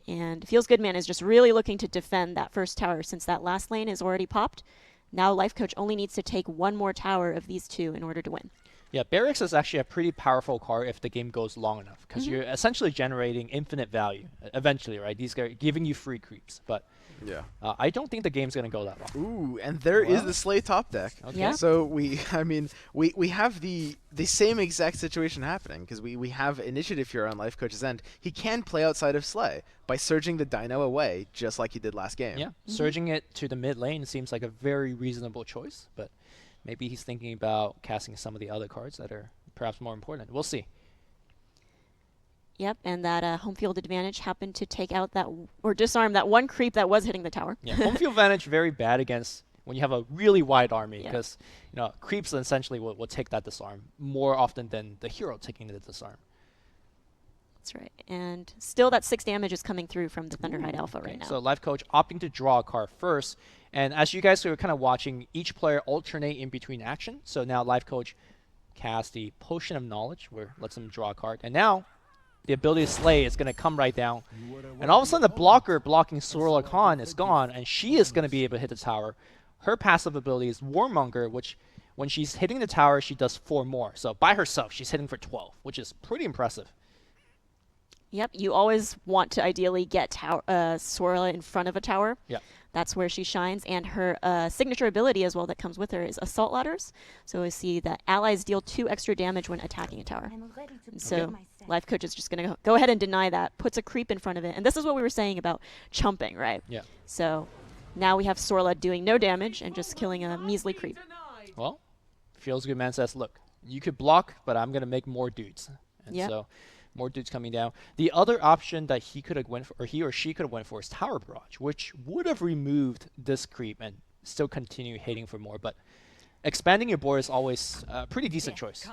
And FeelsGoodMan is just really looking to defend that first tower since that last lane is already popped. Now Lifecoach only needs to take 1 more tower of these 2 in order to win. Yeah, Barracks is actually a pretty powerful card if the game goes long enough, because you're essentially generating infinite value eventually, right? These guys giving you free creeps, but Yeah. I don't think the game's gonna go that long. Ooh, and there is the Slay top deck. Okay. Yeah. So we have the same exact situation happening because we have initiative here on Lifecoach's end. He can play outside of Slay by surging the dino away just like he did last game. Yeah, surging it to the mid lane seems like a very reasonable choice, but maybe he's thinking about casting some of the other cards that are perhaps more important. We'll see. Yep, and that home field advantage happened to take out that, or disarm that 1 creep that was hitting the tower. Yeah, home field advantage very bad against when you have a really wide army, because creeps essentially will take that disarm more often than the hero taking the disarm. That's right. And still that 6 damage is coming through from the Thunderhide Alpha right now. So Lifecoach opting to draw a card first. And as you guys are kind of watching, each player alternate in between action. So now Lifecoach casts the Potion of Knowledge, where it lets him draw a card. And now the ability to slay is going to come right down. And all of a sudden the blocker blocking Sorla Khan is gone, and she is going to be able to hit the tower. Her passive ability is Warmonger, which when she's hitting the tower, she does 4 more. So by herself, she's hitting for 12, which is pretty impressive. Yep, you always want to ideally get Sorla in front of a tower. Yep. That's where she shines. And her signature ability as well that comes with her is Assault Ladders. So we see that allies deal 2 extra damage when attacking a tower. And so Lifecoach is just going to go ahead and deny that, puts a creep in front of it. And this is what we were saying about chumping, right? Yeah. So now we have Sorla doing no damage and just killing a measly creep. Well, FeelsGoodMan says, look, you could block, but I'm going to make more dudes. And so more dudes coming down. The other option that he could have went for, or he or she could have went for, is Tower Barrage, which would have removed this creep and still continue hitting for more. But expanding your board is always a pretty decent choice.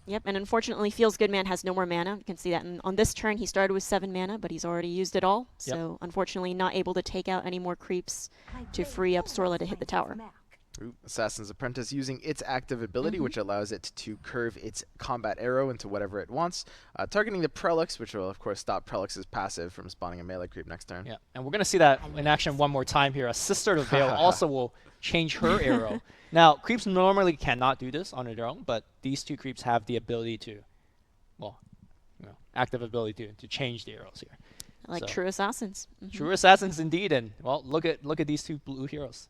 Yep, and unfortunately, FeelsGoodMan has no more mana. You can see that on this turn, he started with 7 mana, but he's already used it all. So unfortunately, not able to take out any more creeps to free up Sorla to hit the tower. Assassin's Apprentice using its active ability, which allows it to curve its combat arrow into whatever it wants, targeting the Prelix, which will, of course, stop Prelix's passive from spawning a melee creep next turn. Yeah, and we're going to see that in action one more time here. A Sister of Veil also will change her arrow. Now, creeps normally cannot do this on their own, but these 2 creeps have the ability to, active ability to change the arrows here. Like true assassins. True assassins indeed, and, well, look at these 2 blue heroes.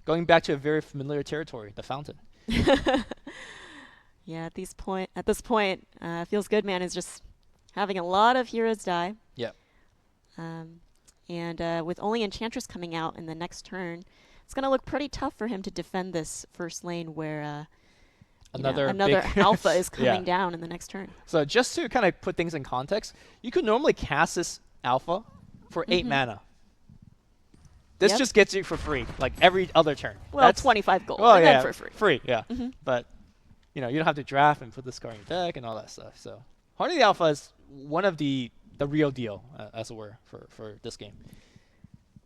Going back to a very familiar territory, the Fountain. Yeah, at this point, FeelsGoodMan is just having a lot of heroes die. Yep. And with only Enchantress coming out in the next turn, it's going to look pretty tough for him to defend this first lane where another alpha is coming down in the next turn. So just to kind of put things in context, you could normally cast this alpha for 8 mana. This just gets you for free, like every other turn. Well, that's 25 gold. Oh, yeah, for free. Free, yeah. But, you don't have to draft and put this card in your deck and all that stuff. So, Heart of the Alpha is one of the real deal, as it were, for this game.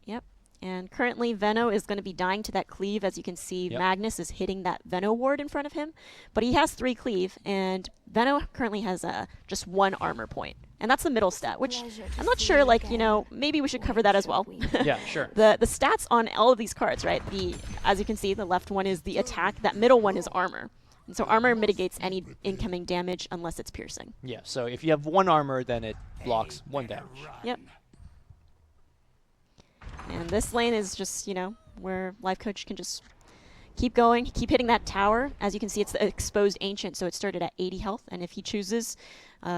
Yep. And currently, Venno is going to be dying to that cleave. As you can see, Magnus is hitting that Venno ward in front of him. But he has 3 cleave, and Venno currently has just 1 armor point. And that's the middle stat, which I'm not sure, maybe we should cover that as well. Yeah, sure. The stats on all of these cards, right? As you can see, the left one is the attack. That middle one is armor. And so armor mitigates any incoming damage unless it's piercing. Yeah, so if you have 1 armor, then it blocks 1 damage. Yep. And this lane is just, where Lifecoach can just keep going, keep hitting that tower. As you can see, it's the exposed Ancient, so it started at 80 health. And if he chooses,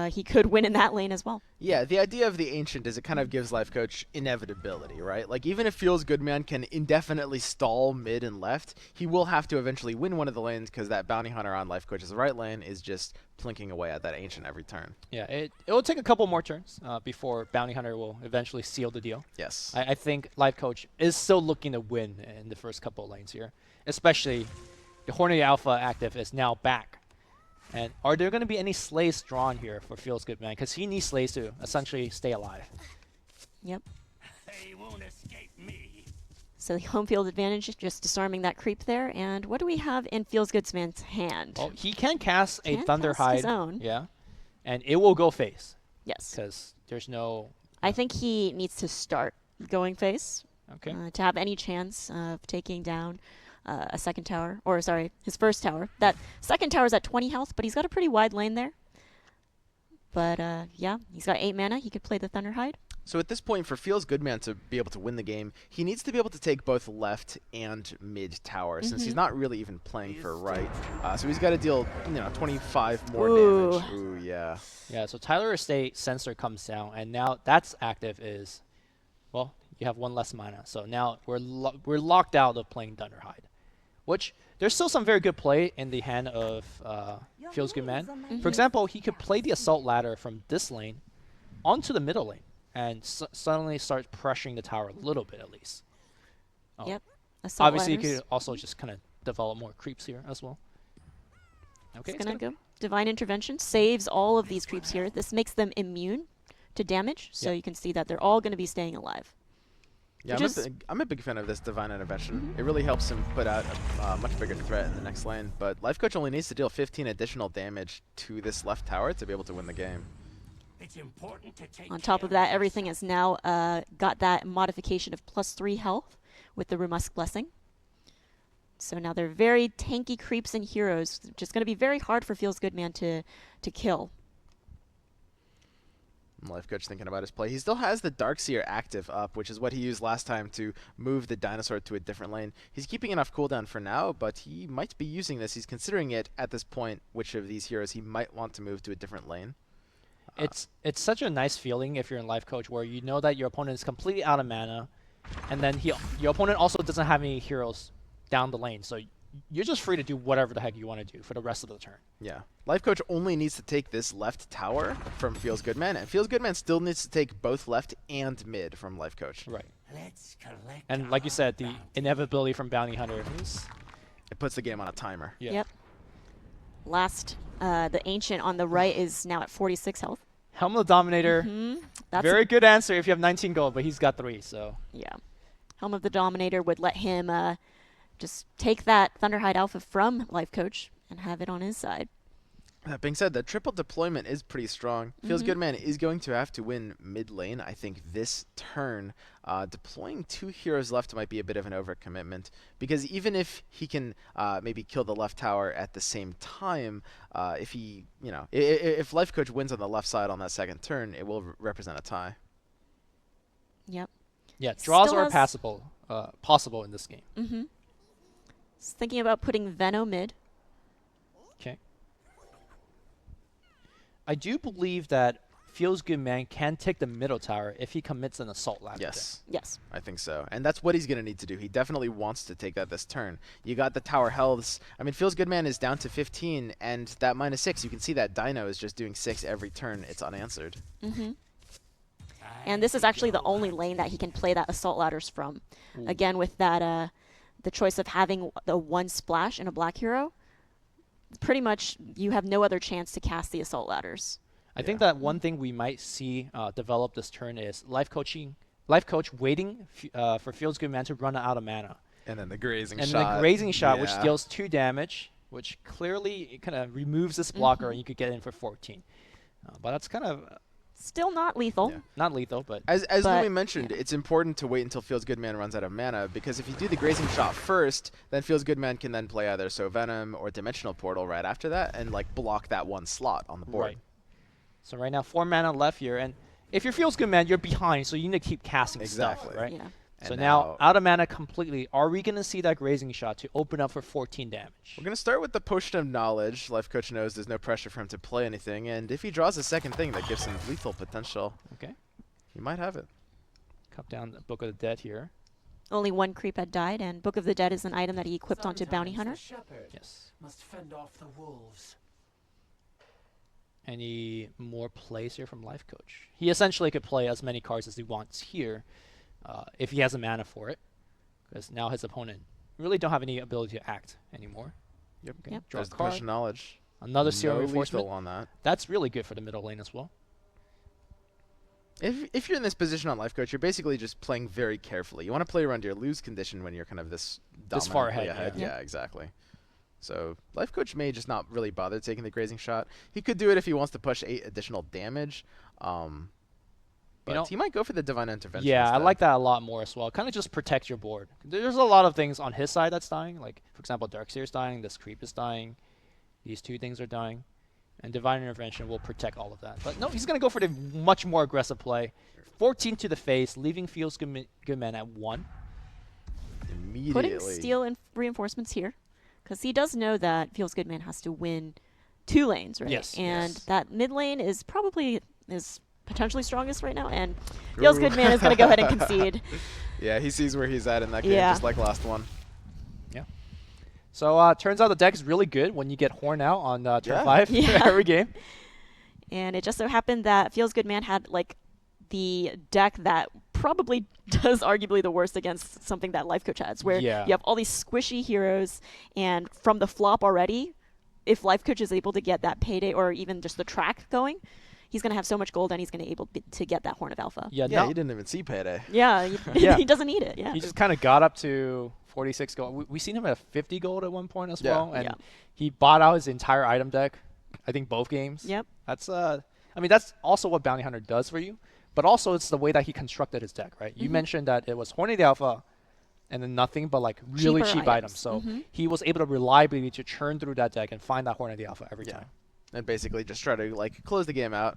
he could win in that lane as well. Yeah, the idea of the Ancient is it kind of gives Lifecoach inevitability, right? Like, even if FeelsGoodMan can indefinitely stall mid and left, he will have to eventually win one of the lanes because that Bounty Hunter on Lifecoach's right lane is just plinking away at that Ancient every turn. Yeah, it will take a couple more turns before Bounty Hunter will eventually seal the deal. Yes. I think Lifecoach is still looking to win in the first couple of lanes here, especially the Horny Alpha active is now back. And are there going to be any slays drawn here for FeelsGoodMan? Because he needs slays to essentially stay alive. Yep. They won't escape me. So the home field advantage is just disarming that creep there. And what do we have in FeelsGoodMan's hand? Well, he can cast a Thunderhide. Cast his own. Yeah. And it will go face. Yes. Because there's no... I think he needs to start going face. Okay. To have any chance of taking down a second tower, or sorry, his first tower. That second tower is at 20 health, but he's got a pretty wide lane there. But yeah, he's got 8 mana. He could play the Thunderhide. So at this point, for FeelsGoodMan to be able to win the game, he needs to be able to take both left and mid tower, since he's not really even playing for right. So he's got to deal, 25 more damage. Ooh, yeah. Yeah, so Tyler Estate Sensor comes down, and now that's active is, well, you have 1 less mana. So now we're locked out of playing Thunderhide. Which, there's still some very good play in the hand of FeelsGoodMan. For example, he could play the Assault Ladder from this lane onto the middle lane and suddenly start pressuring the tower a little bit at least. Yep. assault Obviously, you ladders. could also just kind of develop more creeps here as well. Okay, It's going to go. Divine Intervention saves all of these creeps here. This makes them immune to damage, so you can see that they're all going to be staying alive. Yeah, I'm a big fan of this Divine Intervention. It really helps him put out a much bigger threat in the next lane, but Lifecoach only needs to deal 15 additional damage to this left tower to be able to win the game. It's important to take On top of that, everything has now got that modification of +3 health with the Rumask Blessing. So now they're very tanky creeps and heroes, which is going to be very hard for FeelsGoodMan to kill. Lifecoach thinking about his play. He still has the Darkseer active up, which is what he used last time to move the dinosaur to a different lane. He's keeping enough cooldown for now, but he might be using this. He's considering it at this point, which of these heroes he might want to move to a different lane. It's such a nice feeling if you're in Lifecoach where you know that your opponent is completely out of mana, and then your opponent also doesn't have any heroes down the lane, so you're just free to do whatever the heck you want to do for the rest of the turn. Yeah. Lifecoach only needs to take this left tower from FeelsGoodMan, and FeelsGoodMan still needs to take both left and mid from Lifecoach. Right. Let's collect And like you said, the inevitability from Bounty Hunter is... It puts the game on a timer. Yeah. Yep. Last, the Ancient on the right is now at 46 health. Helm of the Dominator. That's Very good answer if you have 19 gold, but he's got 3, so... Yeah. Helm of the Dominator would let him just take that Thunderhide Alpha from Lifecoach and have it on his side. That being said, the triple deployment is pretty strong. FeelsGoodMan is going to have to win mid lane, I think, this turn. Deploying 2 heroes left might be a bit of an overcommitment, because even if he can maybe kill the left tower at the same time, if he, if Lifecoach wins on the left side on that second turn, it will represent a tie. Yep. Yeah, draws Still are has- possible in this game. Thinking about putting Veno mid. Okay. I do believe that FeelsGoodMan can take the middle tower if he commits an assault ladder. Yes. Yes. I think so. And that's what he's going to need to do. He definitely wants to take that this turn. You got the tower healths. I mean, FeelsGoodMan is down to 15, and that -6, you can see that Dino is just doing 6 every turn. It's unanswered. And this is actually the only lane that he can play that assault ladders from. Again, with that the choice of having the 1 splash in a black hero, pretty much you have no other chance to cast the assault ladders. I think that one thing we might see develop this turn is Lifecoach waiting for FeelsGoodMan to run out of mana. And then the grazing And shot. the grazing shot, which Yeah. deals 2 damage, which clearly kind of removes this blocker, and you could get in for 14. But that's kind of Still not lethal. Yeah. not lethal, but As But- Louis mentioned, it's important to wait until FeelsGoodMan runs out of mana, because if you do the grazing shot first, then FeelsGoodMan can then play either So Venom or Dimensional Portal right after that and block that 1 slot on the board. right. So right now, 4 mana left here, and if you're FeelsGoodMan, you're behind, so you need to keep casting Exactly. stuff, right? Yeah. So And now, out of mana completely, are we going to see that grazing shot to open up for 14 damage? We're going to start with the Potion of Knowledge. Lifecoach knows there's no pressure for him to play anything, and if he draws a second thing that gives him lethal potential, Okay. he might have it. Cut down the Book of the Dead here. Only 1 creep had died, and Book of the Dead is an item that he equipped onto Bounty Hunter. Yes. Must fend off the wolves. Any more plays here from Lifecoach? He essentially could play as many cards as he wants here if he has the mana for it, because now his opponent really don't have any ability to act anymore. Yep. Okay. Yep. Draw a There's the card. Potion of Knowledge. Another Serial no Reinforcement. lethal on that. That's really good for the middle lane as well. If you're in this position on Lifecoach, you're basically just playing very carefully. You want to play around your lose condition when you're kind of this far dominantly ahead, yeah. Yeah, exactly. So Lifecoach may just not really bother taking the grazing shot. He could do it if he wants to push 8 additional damage. But he might go for the Divine Intervention. Yeah, I instead. like that a lot more as well. Kind of just protect your board. There's a lot of things on his side that's dying. Like, for example, Darkseer's dying, this creep is dying, these 2 things are dying. And Divine Intervention will protect all of that. But no, he's going to go for the much more aggressive play. 14 to the face, leaving FeelsGoodMan at 1. Immediately. Putting steel and reinforcements here, because he does know that FeelsGoodMan has to win 2 lanes, right? Yes, And yes. that mid lane is probably potentially strongest right now, and FeelsGoodMan is going to go ahead and concede. Yeah, he sees where he's at in that game, Yeah. just like last one. So turns out the deck is really good when you get Horn out on turn Yeah. 5 Yeah. every game. And it just so happened that FeelsGoodMan had the deck that probably does arguably the worst against something that Lifecoach has, where you have all these squishy heroes, and from the flop already, if Lifecoach is able to get that payday or even just the track going, he's going to have so much gold, and he's going to be able to get that Horn of Alpha. Yeah, you didn't even see payday. Yeah, Yeah. he doesn't need it. Yeah, He just kind of got up to 46 gold. We seen him at 50 gold at one point as well, and he bought out his entire item deck. I think both games. Yep. That's I mean, that's also what Bounty Hunter does for you, but also it's the way that he constructed his deck, right? You mentioned that it was Horn of the Alpha, and then nothing but like really Cheaper cheap items. So he was able to reliably to churn through that deck and find that Horn of the Alpha every time. And basically just try to like close the game out.